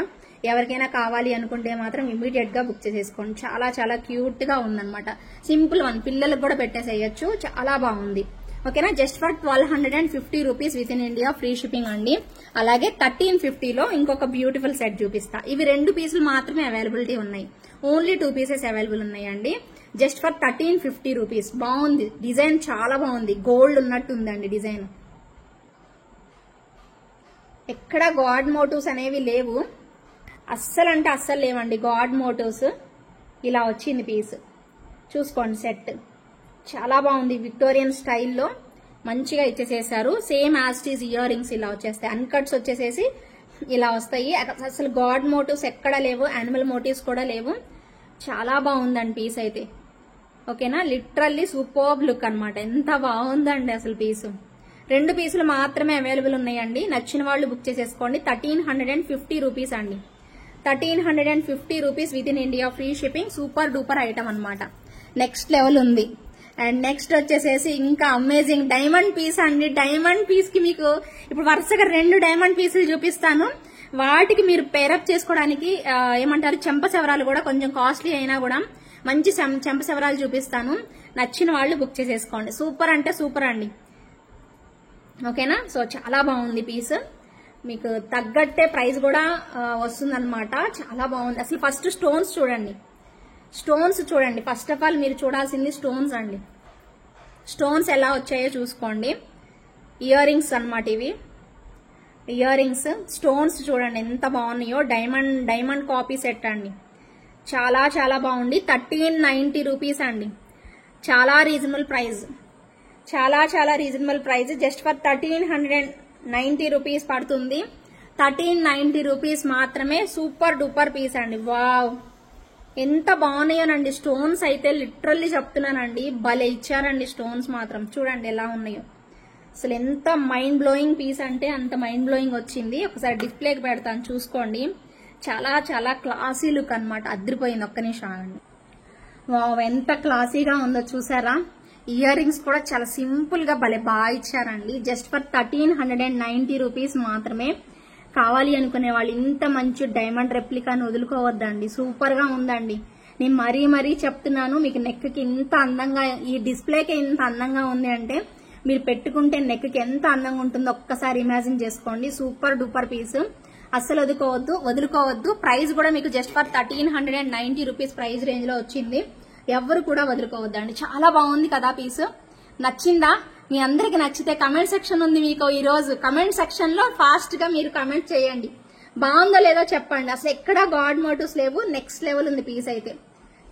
ఎవరికైనా కావాలి అనుకుంటే మాత్రం ఇమీడియట్ గా బుక్ చేసేసుకోండి. చాలా చాలా క్యూట్ గా ఉందన్నమాట. సింపుల్ వన్, పిల్లలకు కూడా పెట్టేసేయచ్చు, చాలా బాగుంది. ఓకేనా, just for 1250 rupees with in India, free shipping అండి. అలాగే 1350 లో ఇంకొక బ్యూటిఫుల్ సెట్ చూపిస్తా. ఇవి 2 పీసులు మాత్రమే అవైలబిలిటీ ఉన్నాయి, ఓన్లీ 2 పీసెస్ అవైలబుల్ ఉన్నాయండి. Just for 1350 rupees. బాగుంది డిజైన్, చాలా బాగుంది. గోల్డ్ ఉన్నట్టు ఉందండి డిజైన్. ఎక్కడ గాడ్ మోటివ్స్ అనేవి లేవు, అస్సలు అంటే అస్సలు లేవండి గాడ్ మోటివ్స్. ఇలా వచ్చింది పీస్, చూసుకోండి సెట్ చాలా బాగుంది. విక్టోరియన్ స్టైల్లో మంచిగా ఇచ్చేసేసారు. Same as these earrings ఇలా వచ్చేస్తాయి, అన్కట్స్ వచ్చేసేసి ఇలా వస్తాయి. అసలు గాడ్ మోటివ్స్ ఎక్కడా లేవు, యానిమల్ మోటివ్స్ కూడా లేవు. చాలా బాగుందండి పీస్ అయితే. ఓకేనా, లిటరల్లీ సూపర్బ్ లుక్ అనమాట. ఎంత బాగుందండి అసలు పీసు. 2 పీసులు మాత్రమే అవైలబుల్ ఉన్నాయండి. నచ్చిన వాళ్ళు బుక్ చేసేసుకోండి. 1350 రూపీస్ అండి. 1350 rupees with in India, free shipping. Super duper item అనమాట, నెక్స్ట్ లెవెల్ ఉంది. అండ్ నెక్స్ట్ వచ్చేసేసి ఇంకా అమేజింగ్ డైమండ్ పీస్ అండి. డైమండ్ పీస్ కి మీకు ఇప్పుడు వరుసగా 2 డైమండ్ పీసులు చూపిస్తాను. వాటికి మీరు పేరప్ చేసుకోవడానికి ఏమంటారు, చెంపసెవరాలు కూడా కొంచెం కాస్ట్లీ అయినా కూడా మంచి చెంపసెవరాలు చూపిస్తాను. నచ్చిన వాళ్ళు బుక్ చేసేసుకోండి. సూపర్ అంటే సూపర్ అండి. ఓకేనా, సో చాలా బాగుంది పీస్, మీకు తగ్గట్టే ప్రైస్ కూడా వస్తుందన్నమాట. చాలా బాగుంది అసలు. ఫస్ట్ స్టోన్స్ చూడండి, స్టోన్స్ చూడండి. ఫస్ట్ ఆఫ్ ఆల్ మీరు చూడాల్సింది స్టోన్స్ అండి. స్టోన్స్ ఎలా వచ్చాయో చూసుకోండి. ఇయర్ రింగ్స్ అనమాట ఇవి, ఇయర్ రింగ్స్. స్టోన్స్ చూడండి ఎంత బాగున్నాయో. డైమండ్ కాపీ సెట్ అండి. చాలా చాలా బాగుంది. 1390 రూపీస్ అండి. చాలా రీజనబుల్ ప్రైస్, చాలా చాలా reasonable price. Just for 1390 rupees పడుతుంది. 1390 రూపీస్ మాత్రమే. సూపర్ డూపర్ పీస్ అండి. వావ్, ఎంత బాగున్నాయోనండి. స్టోన్స్ అయితే లిటరల్లీ చెప్తున్నానండి, భలే ఇచ్చారండి స్టోన్స్ మాత్రం. చూడండి ఎలా ఉన్నాయో. అసలు ఎంత మైండ్ బ్లోయింగ్ పీస్ అంటే అంత మైండ్ బ్లోయింగ్ వచ్చింది. ఒకసారి డిస్ప్లేకి పెడతాను చూసుకోండి. చాలా చాలా క్లాసీ లుక్ అనమాట. అదిరిపోయింది. ఒక్క నిమిషం ఆగండి. వావ్, ఎంత క్లాసీగా ఉందో చూసారా. ఇయర్ రింగ్స్ కూడా చాలా సింపుల్ గా భలే బాగా ఇచ్చారండి. జస్ట్ ఫర్ 1390 రూపీస్ మాత్రమే. కావాలి అనుకునే వాళ్ళు ఇంత మంచి డైమండ్ రెప్లికాను వదులుకోవద్దండి. సూపర్ గా ఉందండి. నేను మరీ చెప్తున్నాను, మీకు నెక్ కి ఇంత అందంగా, ఈ డిస్ప్లేకి ఇంత అందంగా ఉంది అంటే మీరు పెట్టుకుంటే నెక్ కి ఎంత అందంగా ఉంటుందో ఒక్కసారి ఇమాజిన్ చేసుకోండి. సూపర్ డూపర్ పీస్, అస్సలు వదులుకోవద్దు. ప్రైస్ కూడా మీకు just for 1390 rupees price range లో వచ్చింది. ఎవరు కూడా వదులుకోవద్దండి. చాలా బాగుంది కదా పీస్. నచ్చిందా? మీ అందరికి నచ్చితే కమెంట్ సెక్షన్ ఉంది మీకు ఈ రోజు. కమెంట్ సెక్షన్ లో ఫాస్ట్ గా మీరు కమెంట్ చేయండి. బాగుందో లేదో చెప్పండి. అసలు ఎక్కడా గాడ్ మోటివ్స్ లేవు, నెక్స్ట్ లెవెల్ ఉంది పీస్ అయితే.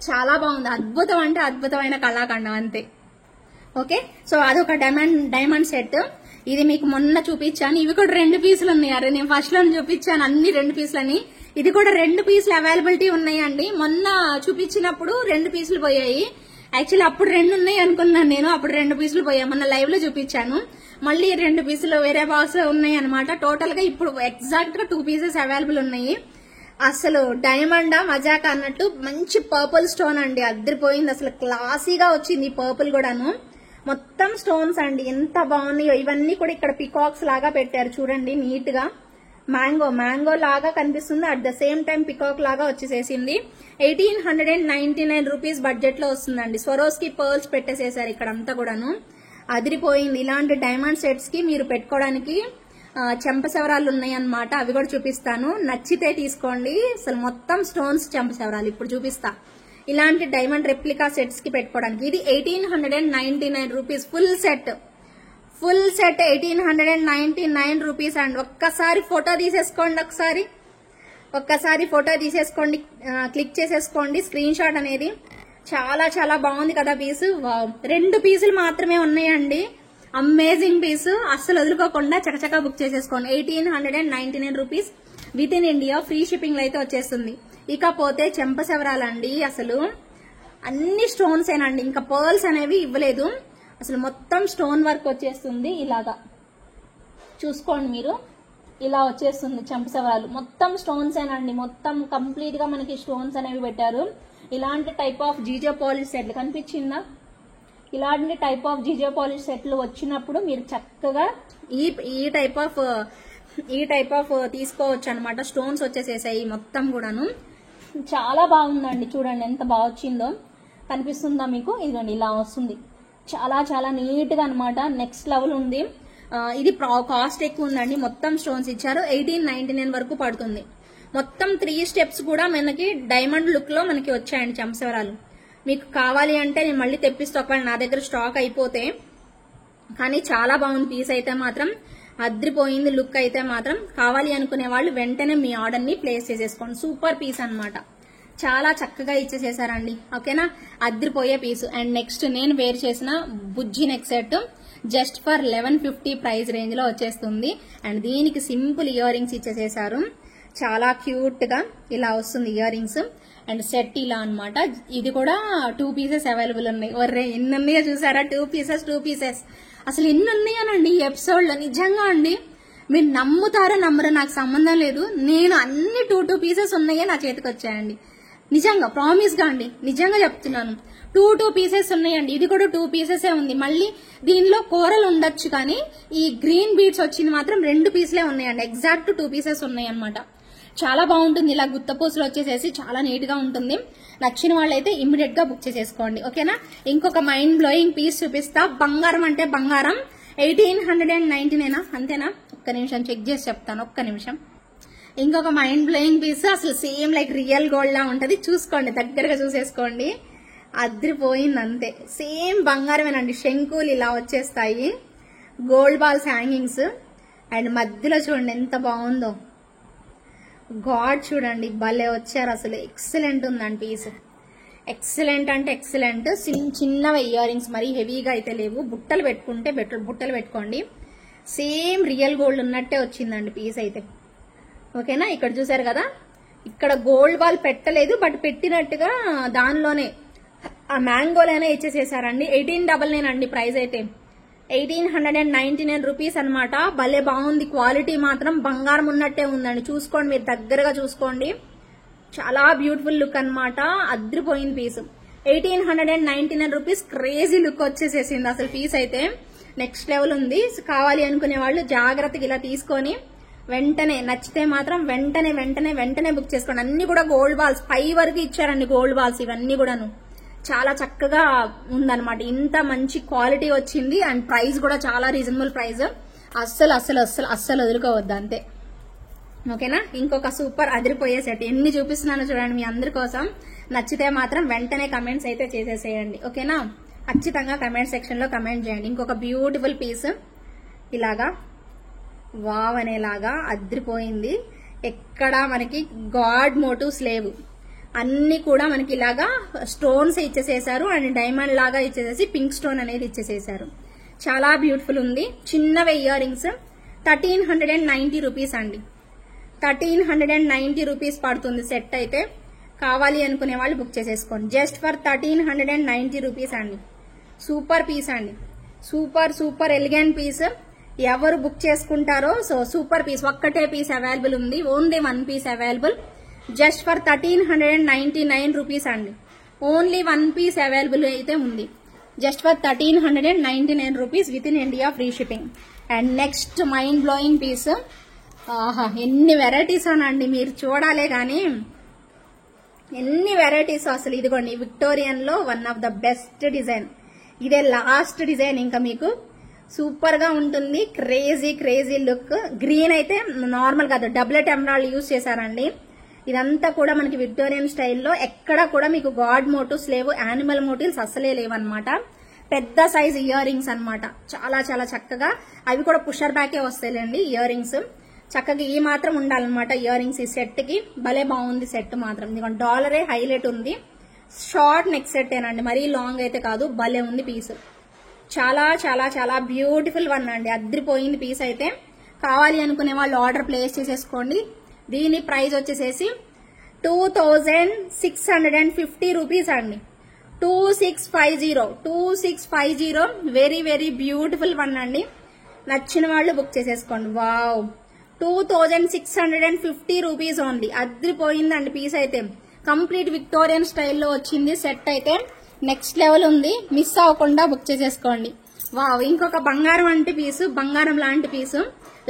చాలా బాగుంది. అద్భుతం అంటే అద్భుతమైన కళాఖండం అంతే. ఓకే, సో అదొక డైమండ్ సెట్. ఇది మీకు మొన్న చూపించాను. ఇవి కూడా 2 పీసులు ఉన్నాయి. అరే, నేను ఫస్ట్ లో చూపించాను అన్ని 2 పీసులని. ఇది కూడా 2 పీసులు అవైలబిలిటీ ఉన్నాయండి. మొన్న చూపించినప్పుడు 2 పీసులు పోయాయి. యాక్చువల్లీ అప్పుడు 2 ఉన్నాయి అనుకున్నాను నేను. అప్పుడు 2 పీసులు పోయాయి. మొన్న లైవ్ లో చూపించాను. మళ్ళీ 2 పీసులు వేరే బాక్స్ లో ఉన్నాయి అనమాట. టోటల్ గా ఇప్పుడు ఎగ్జాక్ట్ గా 2 పీసెస్ అవైలబుల్ ఉన్నాయి. అసలు డైమండా మజాకా అన్నట్టు మంచి పర్పుల్ స్టోన్ అండి. అద్దరిపోయింది. అసలు క్లాసీగా వచ్చింది పర్పుల్ కూడాను. మొత్తం స్టోన్స్ అండి. ఎంత బాగున్నాయో. ఇవన్నీ కూడా ఇక్కడ పికాక్స్ లాగా పెట్టారు చూడండి నీట్ గా. మ్యాంగో లాగా కనిపిస్తుంది. At the same time peacock లాగా వచ్చేసేసింది. 1899 రూపీస్ బడ్జెట్ లో వస్తుందండి. స్వరోస్కి పర్ల్స్ పెట్టేసేసారు ఇక్కడ అంతా కూడాను. అదిరిపోయింది. ఇలాంటి డైమండ్ సెట్స్ కి మీరు పెట్టుకోవడానికి చెంపసెవరాలు ఉన్నాయన్నమాట. అవి కూడా చూపిస్తాను. నచ్చితే తీసుకోండి. అసలు మొత్తం స్టోన్స్ చెంపసెవరాలు ఇప్పుడు చూపిస్తా. ఇలాంటి డైమండ్ రెప్లికా సెట్స్ కి పెట్టుకోవడానికి. ఇది 1899 రూపీస్ ఫుల్ సెట్. 1899 రూపీస్ అండి. ఒక్కసారి ఫోటో తీసేసుకోండి. ఒక్కసారి ఫోటో తీసేసుకోండి, క్లిక్ చేసేసుకోండి స్క్రీన్ షాట్ అనేది. చాలా చాలా బాగుంది కదా పీసు. 2 పీసులు మాత్రమే ఉన్నాయండి. అమేజింగ్ పీసు. అస్సలు వదులుకోకుండా చకచకా బుక్ చేసేసుకోండి. 1899 rupees with in India, free shipping లో అయితే వచ్చేస్తుంది. ఇకపోతే చెంపసెవరాలండి. అసలు అన్ని స్టోన్స్ ఏనండి, ఇంకా పర్ల్స్ అనేవి ఇవ్వలేదు. అసలు మొత్తం స్టోన్ వర్క్ వచ్చేస్తుంది ఇలాగా. చూసుకోండి మీరు, ఇలా వచ్చేస్తుంది చెంపసవరాలు. మొత్తం స్టోన్స్ ఏనండి, మొత్తం కంప్లీట్ గా మనకి స్టోన్స్ అనేవి పెట్టారు. ఇలాంటి టైప్ ఆఫ్ జీజో పాలిష్ సెట్లు కనిపించిందా? ఇలాంటి టైప్ ఆఫ్ జీజో పాలిష్ సెట్లు వచ్చినప్పుడు మీరు చక్కగా ఈ టైప్ ఆఫ్ తీసుకోవచ్చు అనమాట. స్టోన్స్ వచ్చేసేసాయి మొత్తం కూడాను. చాలా బాగుందండి, చూడండి ఎంత బాగా వచ్చిందో. కనిపిస్తుందా మీకు? ఇదిగోండి ఇలా వస్తుంది, చాలా చాలా నీట్ గా అనమాట. నెక్స్ట్ లెవెల్ ఉంది. ఇది కాస్ట్ ఎక్కువ ఉందండి. మొత్తం స్టోన్స్ ఇచ్చారు. 1899 వరకు పడుతుంది. మొత్తం 3 స్టెప్స్ కూడా మనకి డైమండ్ లుక్ లో మనకి వచ్చాయండి చెంపసవరాలు. మీకు కావాలి అంటే నేను మళ్ళీ తెప్పిస్తా, ఒకవేళ నా దగ్గర స్టాక్ అయిపోతే. కానీ చాలా బాగుంది పీస్ అయితే మాత్రం, అద్రిపోయింది లుక్ అయితే మాత్రం. కావాలి అనుకునే వాళ్ళు వెంటనే మీ ఆర్డర్ ని ప్లేస్ చేసేసుకోండి. సూపర్ పీస్ అన్నమాట, చాలా చక్కగా ఇచ్చేసేసారండి. ఓకేనా, అద్రిపోయే పీసు. అండ్ నెక్స్ట్ నేను వేర్ చేసిన బుజ్జి neck set just for 1150 price range లో వచ్చేస్తుంది. అండ్ దీనికి సింపుల్ ఇయర్ రింగ్స్ ఇచ్చేసేసారు. చాలా క్యూట్ గా ఇలా వస్తుంది ఇయర్ రింగ్స్. అండ్ సెట్ ఇలా అన్నమాట. ఇది కూడా 2 పీసెస్ అవైలబుల్ ఉన్నాయి. ఒర్రే ఎన్ని ఉన్నాయో చూసారా? 2 పీసెస్ అసలు ఎన్ని ఉన్నాయనండి ఈ ఎపిసోడ్ లో. నిజంగా అండి, మీరు నమ్ముతారో నమ్మరో నాకు సంబంధం లేదు, నేను అన్ని 2 పీసెస్ ఉన్నాయే నా చేతికి వచ్చాయండి. నిజంగా ప్రామిస్ గా అండి, నిజంగా చెప్తున్నాను. 2 పీసెస్ ఉన్నాయండి. ఇది కూడా 2 పీసెసే ఉంది. మళ్ళీ దీనిలో కూరలు ఉండొచ్చు, కానీ ఈ గ్రీన్ బీడ్స్ వచ్చింది మాత్రం 2 పీసులే ఉన్నాయండి. ఎగ్జాక్ట్ 2 పీసెస్ ఉన్నాయి అనమాట. చాలా బాగుంటుంది. ఇలా గుత్తపూసలు వచ్చేసేసి చాలా నీట్ గా ఉంటుంది. నచ్చిన వాళ్ళైతే ఇమ్మీడియట్ గా బుక్ చేసేసుకోండి. ఓకేనా, ఇంకొక మైండ్ బ్లోయింగ్ పీస్ చూపిస్తా. బంగారం అంటే బంగారం. 1899 అంతేనా? ఒక్క నిమిషం చెక్ చేసి చెప్తాను, ఒక్క నిమిషం. ఇంకొక మైండ్ బ్లోయింగ్ పీస్, అసలు సేమ్ లైక్ రియల్ గోల్డ్ లా ఉంటది. చూసుకోండి, దగ్గరగా చూసేసుకోండి. అద్రిపోయింది అంతే. సేమ్ బంగారమేనండి. శంకులు ఇలా వచ్చేస్తాయి, గోల్డ్ బాల్స్ హ్యాంగింగ్స్. అండ్ మధ్యలో చూడండి ఎంత బాగుందో. గాడ్ చూడండి, భలే వచ్చారు అసలు. ఎక్సలెంట్ ఉందండి పీస్. ఎక్సలెంట్ అంటే ఎక్సలెంట్. చిన్నవి ఇయర్ రింగ్స్, మరీ హెవీగా అయితే లేవు. బుట్టలు పెట్టుకుంటే బుట్టలు పెట్టుకోండి. సేమ్ రియల్ గోల్డ్ ఉన్నట్టే వచ్చిందండి పీస్ అయితే. ఓకేనా, ఇక్కడ చూసారు కదా, ఇక్కడ గోల్డ్ బాల్ పెట్టలేదు, బట్ పెట్టినట్టుగా దానిలోనే ఆ మ్యాంగోలోనే ఇచ్చేసేసారండి. 1899 అండి ప్రైస్ అయితే. 1899 రూపీస్ అనమాట. భలే బాగుంది. క్వాలిటీ మాత్రం బంగారం ఉన్నట్టే ఉందండి. చూసుకోండి, మీరు దగ్గరగా చూసుకోండి. చాలా బ్యూటిఫుల్ లుక్ అనమాట. అద్రిపోయింది పీస్. 1899 రూపీస్. క్రేజీ లుక్ వచ్చేసేసింది అసలు పీస్ అయితే. నెక్స్ట్ లెవెల్ ఉంది. కావాలి అనుకునే వాళ్ళు జాగ్రత్తగా ఇలా తీసుకొని వెంటనే నచ్చితే మాత్రం వెంటనే బుక్ చేసుకోండి. అన్ని కూడా గోల్డ్ బాల్స్ 5 వరకు ఇచ్చారండి. గోల్డ్ బాల్స్ ఇవన్నీ కూడాను చాలా చక్కగా ఉందన్నమాట. ఇంత మంచి క్వాలిటీ వచ్చింది. అండ్ ప్రైస్ కూడా చాలా రీజనబుల్ ప్రైస్. అస్సలు వదులుకోవద్దు అంతే. ఓకేనా, ఇంకొక సూపర్ అదిరిపోయే సెట్ ఎన్ని చూపిస్తున్నానో చూడండి మీ అందరి కోసం. నచ్చితే మాత్రం వెంటనే కమెంట్స్ అయితే చేసేసేయండి. ఓకేనా, ఖచ్చితంగా కమెంట్ సెక్షన్ లో కమెంట్ చేయండి. ఇంకొక బ్యూటిఫుల్ పీస్ ఇలాగా వావ్ అనేలాగా అద్రిపోయింది. ఎక్కడ మనకి గాడ్ మోటివ్స్ లేవు, అన్ని కూడా మనకి ఇలాగా స్టోన్స్ ఇచ్చేసేసారు. అండ్ డైమండ్ లాగా ఇచ్చేసేసి పింక్ స్టోన్ అనేది ఇచ్చేసేసారు. చాలా బ్యూటిఫుల్ ఉంది. చిన్నవే ఇయర్ రింగ్స్. 1390 రూపీస్ అండి. 1390 రూపీస్ పడుతుంది సెట్ అయితే. కావాలి అనుకునే వాళ్ళు బుక్ చేసేసుకోండి. జస్ట్ ఫర్ 1390 రూపీస్ అండి. సూపర్ పీస్ అండి. Super elegant piece. ఎవరు బుక్ చేసుకుంటారో సో సూపర్ పీస్. ఒక్కటే పీస్ అవైలబుల్ ఉంది. Only 1 piece available. Just for 1399 rupees అండి. ఓన్లీ 1 పీస్ అవైలబుల్ అయితే ఉంది. Just for 1399 rupees with in India free shipping. And next mind blowing piece. ఆహా, ఎన్ని varieties అనండి, మీరు చూడాలే కానీ ఎన్ని వెరైటీస్ అసలు. ఇదిగోండి, విక్టోరియన్ లో one of the best design. ఇదే లాస్ట్ డిజైన్. ఇంకా మీకు సూపర్ గా ఉంటుంది. Crazy look. గ్రీన్ అయితే నార్మల్ కాదు, డబ్లెట్ ఎమరాల్డ్ యూజ్ చేశారండి. ఇదంతా కూడా మనకి విక్టోరియన్ స్టైల్లో. ఎక్కడ కూడా మీకు గాడ్ మోటివ్స్ లేవు, యానిమల్ మోటివ్స్ అసలే లేవన్నమాట. పెద్ద సైజ్ ఇయర్ రింగ్స్ అనమాట. చాలా చాలా చక్కగా. అవి కూడా పుషర్ బ్యాకే వస్తాయండి ఇయర్ రింగ్స్. చక్కగా ఈ మాత్రం ఉండాలన్నమాట ఇయర్ రింగ్స్ ఈ సెట్ కి. భలే బాగుంది సెట్ మాత్రం. ఇదిగోండి, డాలరే హైలైట్ ఉంది. షార్ట్ నెక్ సెట్ ఏనండి, మరీ లాంగ్ అయితే కాదు. భలే ఉంది పీస్. చాలా చాలా చాలా బ్యూటిఫుల్ వన్ అండి. అద్రిపోయింది పీస్ అయితే. కావాలి అనుకునే వాళ్ళు ఆర్డర్ ప్లేస్ చేసేసుకోండి. దీని ప్రైస్ వచ్చేసేసి 2650 రూపీస్ అండి. 2650. వెరీ బ్యూటిఫుల్ వన్ అండి. నచ్చిన వాళ్ళు బుక్ చేసేసుకోండి. Wow, 2650 rupees only. అద్రిపోయిందండి పీస్ అయితే. కంప్లీట్ విక్టోరియన్ స్టైల్లో వచ్చింది సెట్ అయితే. నెక్స్ట్ లెవెల్ ఉంది, మిస్ అవ్వకుండా బుక్ చేసేసుకోండి. వావ్, ఇంకొక బంగారం అంటే పీసు, బంగారం లాంటి పీసు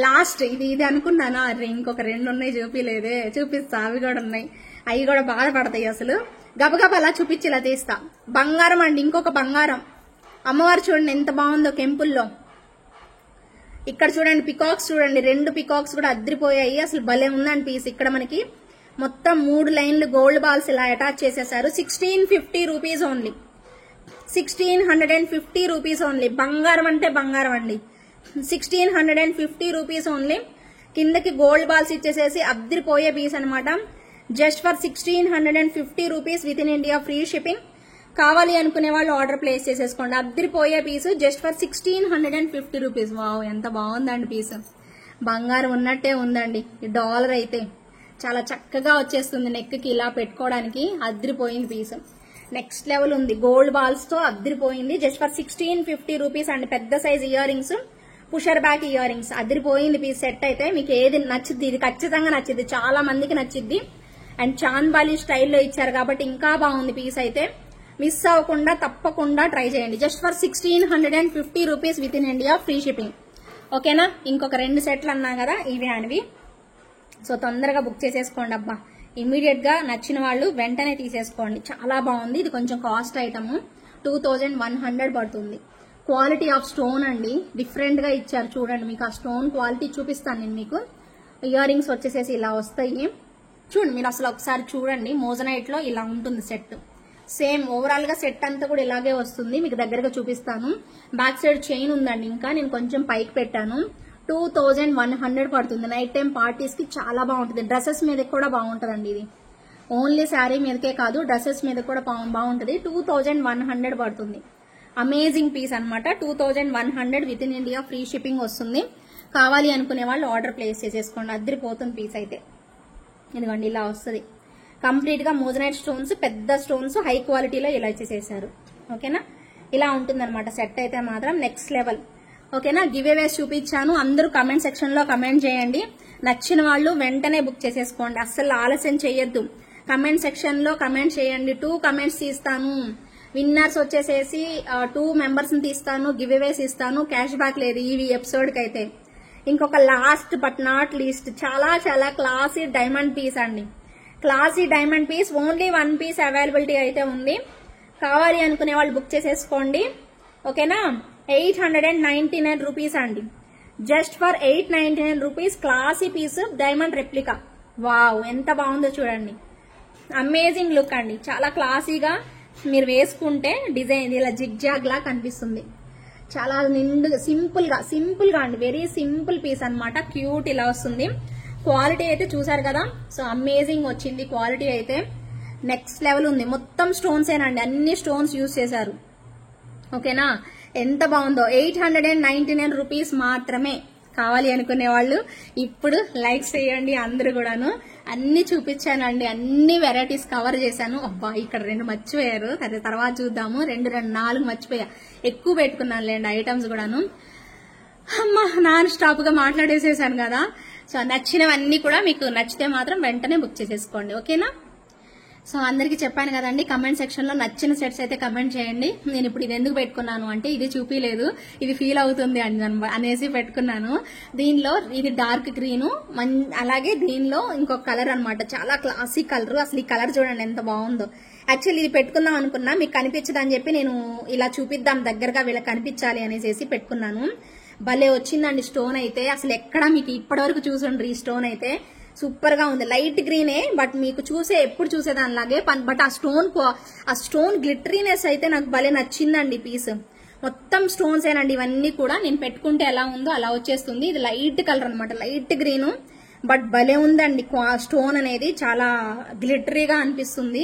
లాస్ట్. ఇది అనుకున్నాను, అరే ఇంకొక 2 ఉన్నాయి చూపిలేదే, చూపిస్తా. అవి కూడా ఉన్నాయి, అవి కూడా బాధపడతాయి. అసలు గబగబా అలా చూపించి ఇలా తీస్తా. బంగారం అండి, ఇంకొక బంగారం. అమ్మవారు చూడండి ఎంత బాగుందో కెంపుల్లో. ఇక్కడ చూడండి పికాక్స్, చూడండి 2 పికాక్స్ కూడా అద్రిపోయాయి. అసలు భలే ఉందండి పీస్. ఇక్కడ మనకి మొత్తం 3 లైన్లు గోల్డ్ బాల్స్ ఇలా అటాచ్ చేసేసారు. 1650 రూపీస్ ఓన్లీ. 1650 rupees only. బంగారం అంటే బంగారం అండి. 1650 రూపీస్ ఓన్లీ. కిందకి గోల్డ్ బాల్స్ ఇచ్చేసేసి అద్రిపోయే పీస్ అనమాట. Just for 1650 rupees with in India free shipping. కావాలి అనుకునే వాళ్ళు ఆర్డర్ ప్లేస్ చేసేసుకోండి. అద్రిపోయే పీసు జస్ట్ ఫర్ 1650 రూపీస్. వావ్, ఎంత బాగుందండి పీస్. బంగారం ఉన్నట్టే ఉందండి. డాలర్ అయితే చాలా చక్కగా వచ్చేస్తుంది నెక్ కి ఇలా పెట్టుకోవడానికి. అద్రిపోయింది పీస్. నెక్స్ట్ లెవెల్ ఉంది, గోల్డ్ బాల్స్ తో అద్రిపోయింది. జస్ట్ ఫర్ 1650 రూపీస్ అండి. పెద్ద size earrings, pusher back earrings. అద్రిపోయింది పీస్ సెట్ అయితే. మీకు ఏది నచ్చుద్ది, ఇది ఖచ్చితంగా నచ్చుద్ది, చాలా మందికి నచ్చుద్ది. అండ్ చాంద్బాలి స్టైల్లో ఇచ్చారు కాబట్టి ఇంకా బాగుంది పీస్ అయితే. మిస్ అవ్వకుండా తప్పకుండా ట్రై చేయండి. Just for 1650 rupees with in India free shipping. ఓకేనా, ఇంకొక 2 సెట్లు అన్నా కదా, ఇవే అనివి. సో తొందరగా బుక్ చేసేసుకోండి అబ్బా. ఇమీడియట్ గా నచ్చిన వాళ్ళు వెంటనే తీసేసుకోండి. చాలా బాగుంది. ఇది కొంచెం కాస్ట్ ఐటమ్, 2100 పడుతుంది. క్వాలిటీ ఆఫ్ స్టోన్ అండి, డిఫరెంట్ గా ఇచ్చారు చూడండి. మీకు ఆ స్టోన్ క్వాలిటీ చూపిస్తాను నేను మీకు. ఇయర్ రింగ్స్ వచ్చేసేసి ఇలా వస్తాయి చూడండి. మీరు అసలు ఒకసారి చూడండి, మోజనైట్ లో ఇలా ఉంటుంది సెట్. సేమ్ ఓవరాల్ గా సెట్ అంతా కూడా ఇలాగే వస్తుంది. మీకు దగ్గరగా చూపిస్తాను. బ్యాక్ సైడ్ చైన్ ఉందండి. ఇంకా నేను కొంచెం పైకి పెట్టాను. 2100 పడుతుంది. నైట్ టైం పార్టీస్ కి చాలా బాగుంటుంది. డ్రెస్సెస్ మీద కూడా బాగుంటుందండి ఇది. ఓన్లీ శారీ మీదకే కాదు, డ్రెస్సెస్ మీద కూడా బాగుంటుంది. 2100 పడుతుంది. అమేజింగ్ పీస్ అనమాట. 2100 with in India free shipping వస్తుంది. కావాలి అనుకునే వాళ్ళు ఆర్డర్ ప్లేస్ చేసేసుకోండి. అద్దరిపోతుంది పీస్ అయితే. ఇదిగోండి ఇలా వస్తుంది. కంప్లీట్ గా మోజనైట్ స్టోన్స్, పెద్ద స్టోన్స్, హై క్వాలిటీలో ఇలా చేసేసారు. ఓకేనా, ఇలా ఉంటుంది అనమాట సెట్ అయితే మాత్రం నెక్స్ట్ లెవెల్. ఓకేనా, గివ్ అవేస్ చూపించాను. అందరూ కమెంట్ సెక్షన్ లో కమెంట్ చేయండి. నచ్చిన వాళ్ళు వెంటనే బుక్ చేసేసుకోండి. అస్సలు ఆలస్యం చేయొద్దు. కమెంట్ సెక్షన్ లో కమెంట్ చేయండి. 2 కమెంట్స్ తీస్తాను. విన్నర్స్ వచ్చేసేసి 2 మెంబర్స్ ని తీస్తాను. గివ్ అవేస్ ఇస్తాను. క్యాష్ బ్యాక్ లేదు ఈ ఎపిసోడ్ కి అయితే. ఇంకొక లాస్ట్ బట్ నాట్ లీస్ట్, చాలా చాలా క్లాసీ డైమండ్ పీస్ అండి. Classy diamond piece. Only 1 piece availability అయితే ఉంది. కావాలి అనుకునే వాళ్ళు బుక్ చేసేసుకోండి. ఓకేనా, 899 రూపీస్ అండి. Just for 899 rupees. Classy piece, diamond replica. Wow, ఎంత బాగుందో చూడండి. అమేజింగ్ లుక్ అండి. చాలా క్లాసీగా మీరు వేసుకుంటే డిజైన్ ఇలా జిగ్ జాగ్ లా కనిపిస్తుంది. చాలా నిండుగా సింపుల్ గా అండి. వెరీ సింపుల్ పీస్ అన్నమాట. క్యూట్ ఇలా వస్తుంది. క్వాలిటీ అయితే చూసారు కదా. సో అమేజింగ్ వచ్చింది క్వాలిటీ అయితే. నెక్స్ట్ లెవెల్ ఉంది. మొత్తం స్టోన్స్ ఏనండి, అన్ని స్టోన్స్ యూజ్ చేశారు. ఓకేనా, ఎంత బాగుందో. 899 రూపీస్ మాత్రమే. కావాలి అనుకునే వాళ్ళు ఇప్పుడు లైక్స్ చేయండి అందరూ కూడాను. అన్ని చూపించానండి, అన్ని వెరైటీస్ కవర్ చేశాను. అబ్బా, ఇక్కడ 2 మర్చిపోయారు. సరే తర్వాత చూద్దాము. 4 మర్చిపోయా. ఎక్కువ పెట్టుకున్నాను లేండి ఐటమ్స్ కూడాను. అమ్మా, నాన్ స్టాప్ గా మాట్లాడేసేసాను కదా. సో నచ్చినవన్నీ కూడా మీకు నచ్చితే మాత్రం వెంటనే బుక్ చేసేసుకోండి. ఓకేనా, సో అందరికి చెప్పాను కదండి. కమెంట్ సెక్షన్ లో నచ్చిన సెట్స్ అయితే కమెంట్ చేయండి. నేను ఇప్పుడు ఇది ఎందుకు పెట్టుకున్నాను అంటే, ఇది చూపిలేదు, ఇది ఫీల్ అవుతుంది అనేసి పెట్టుకున్నాను. దీనిలో ఇది డార్క్ గ్రీన్, అలాగే దీనిలో ఇంకొక కలర్ అనమాట. చాలా క్లాసీ కలర్. అసలు ఈ కలర్ చూడండి ఎంత బాగుందో. యాక్చువల్లీ ఇది పెట్టుకుందాం అనుకున్నా, మీకు కనిపించదని చెప్పి నేను ఇలా చూపిద్దాం దగ్గరగా, వీళ్ళకి కనిపించాలి అనేసి పెట్టుకున్నాను. భలే వచ్చిందండి స్టోన్ అయితే. అసలు ఎక్కడ మీకు ఇప్పటివరకు చూసుండ్రి ఈ స్టోన్ అయితే. సూపర్ గా ఉంది. లైట్ గ్రీనే, బట్ మీకు ఎప్పుడు చూసేదానిలాగే. బట్ ఆ స్టోన్ గ్లిటరీనెస్ అయితే నాకు భలే నచ్చిందండి పీస్. మొత్తం స్టోన్స్ ఏనండి ఇవన్నీ కూడా. నేను పెట్టుకుంటే ఎలా ఉందో అలా వచ్చేస్తుంది. ఇది లైట్ కలర్ అనమాట, లైట్ గ్రీన్. బట్ భలే ఉందండి స్టోన్ అనేది. చాలా గ్లిటరీగా అనిపిస్తుంది.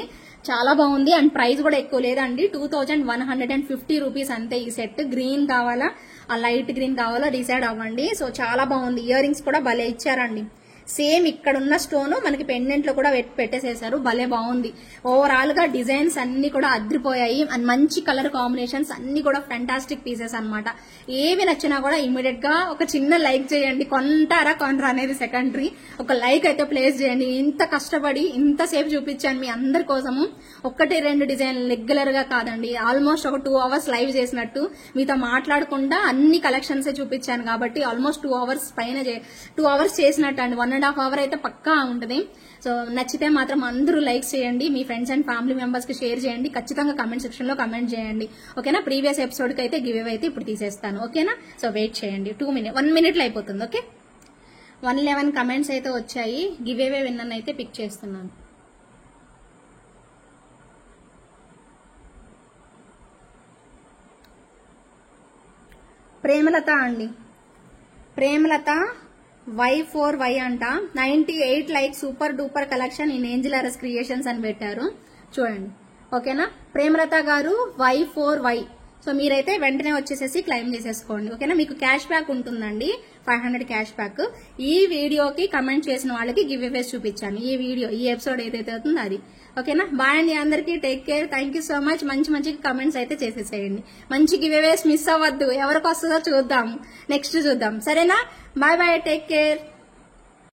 చాలా బాగుంది. అండ్ ప్రైస్ కూడా ఎక్కువ లేదండి. 2150 రూపీస్ అంతే ఈ సెట్. గ్రీన్ కావాలా, ఆ లైట్ గ్రీన్ కావాలా డిసైడ్ అవ్వండి. సో చాలా బాగుంది. ఇయర్ రింగ్స్ కూడా భలే ఇచ్చారండి. సేమ్ ఇక్కడ ఉన్న స్టోన్ మనకి పెండెంట్ లో కూడా పెట్టేసేసారు. భలే బాగుంది. ఓవరాల్ గా డిజైన్స్ అన్ని కూడా అద్రిపోయాయి అండ్ మంచి కలర్ కాంబినేషన్స్ అన్ని కూడా ఫెంటాస్టిక్ పీసెస్ అన్నమాట. ఏవి నచ్చినా కూడా ఇమీడియట్ గా ఒక చిన్న లైక్ చేయండి. కొంటారా కొనరా అనేది సెకండరీ, ఒక లైక్ అయితే ప్లేస్ చేయండి. ఇంత కష్టపడి ఇంతసేపు చూపించాను మీ అందరి కోసము. 1-2 డిజైన్లు రెగ్యులర్ గా కాదండి, ఆల్మోస్ట్ ఒక 2 hours లైవ్ చేసినట్టు మీతో మాట్లాడకుండా అన్ని కలెక్షన్స్ చూపించాను కాబట్టి ఆల్మోస్ట్ 2 hours పైన 2 hours చేసినట్టు అండి. 1.5 hour అయితే పక్కా ఉంటుంది. సో నచ్చితే మాత్రం అందరూ లైక్ చేయండి, మీ ఫ్రెండ్స్ అండ్ ఫ్యామిలీ మెంబర్స్ కి షేర్ చేయండి, ఖచ్చితంగా కమెంట్ సెక్షన్ లో కమెంట్ చేయండి. ఓకేనా? ప్రీవియస్ ఎపిసోడ్ కి అయితే గివ్ అవే అయితే ఇప్పుడు తీసేస్తాను. ఓకేనా? సో వెయిట్ చేయండి. 1 minute లో అయిపోతుంది. ఓకే, 111 కమెంట్స్ అయితే వచ్చాయి. గివ్ అవే విన్నర్ అయితే పిక్ చేస్తున్నాను. ప్రేమలత అండి, ప్రేమలత Y4Y అంట, 98 like, super duper collection in Angel Aras creations అని పెట్టారు. చూడండి. ఓకేనా? ప్రేమలత గారు Y4Y. సో మీరైతే వెంటనే వచ్చేసేసి క్లైమ్ చేసేసుకోండి. ఓకేనా? మీకు క్యాష్ బ్యాక్ ఉంటుందండి, 500 క్యాష్ బ్యాక్. ఈ వీడియోకి కమెంట్ చేసిన వాళ్ళకి గివ్ అవేస్ చూపించాను. ఈ ఎపిసోడ్ ఏదైతే అవుతుందో అది. ఓకేనా? బాయ్ అండి అందరికీ, take care, thank you so much. మంచి కమెంట్స్ అయితే చేసేసేయండి. మంచి గివ్ అవేస్ మిస్ అవ్వద్దు. ఎవరికి వస్తుందో చూద్దాం, నెక్స్ట్ చూద్దాం. సరేనా? Bye bye, take care.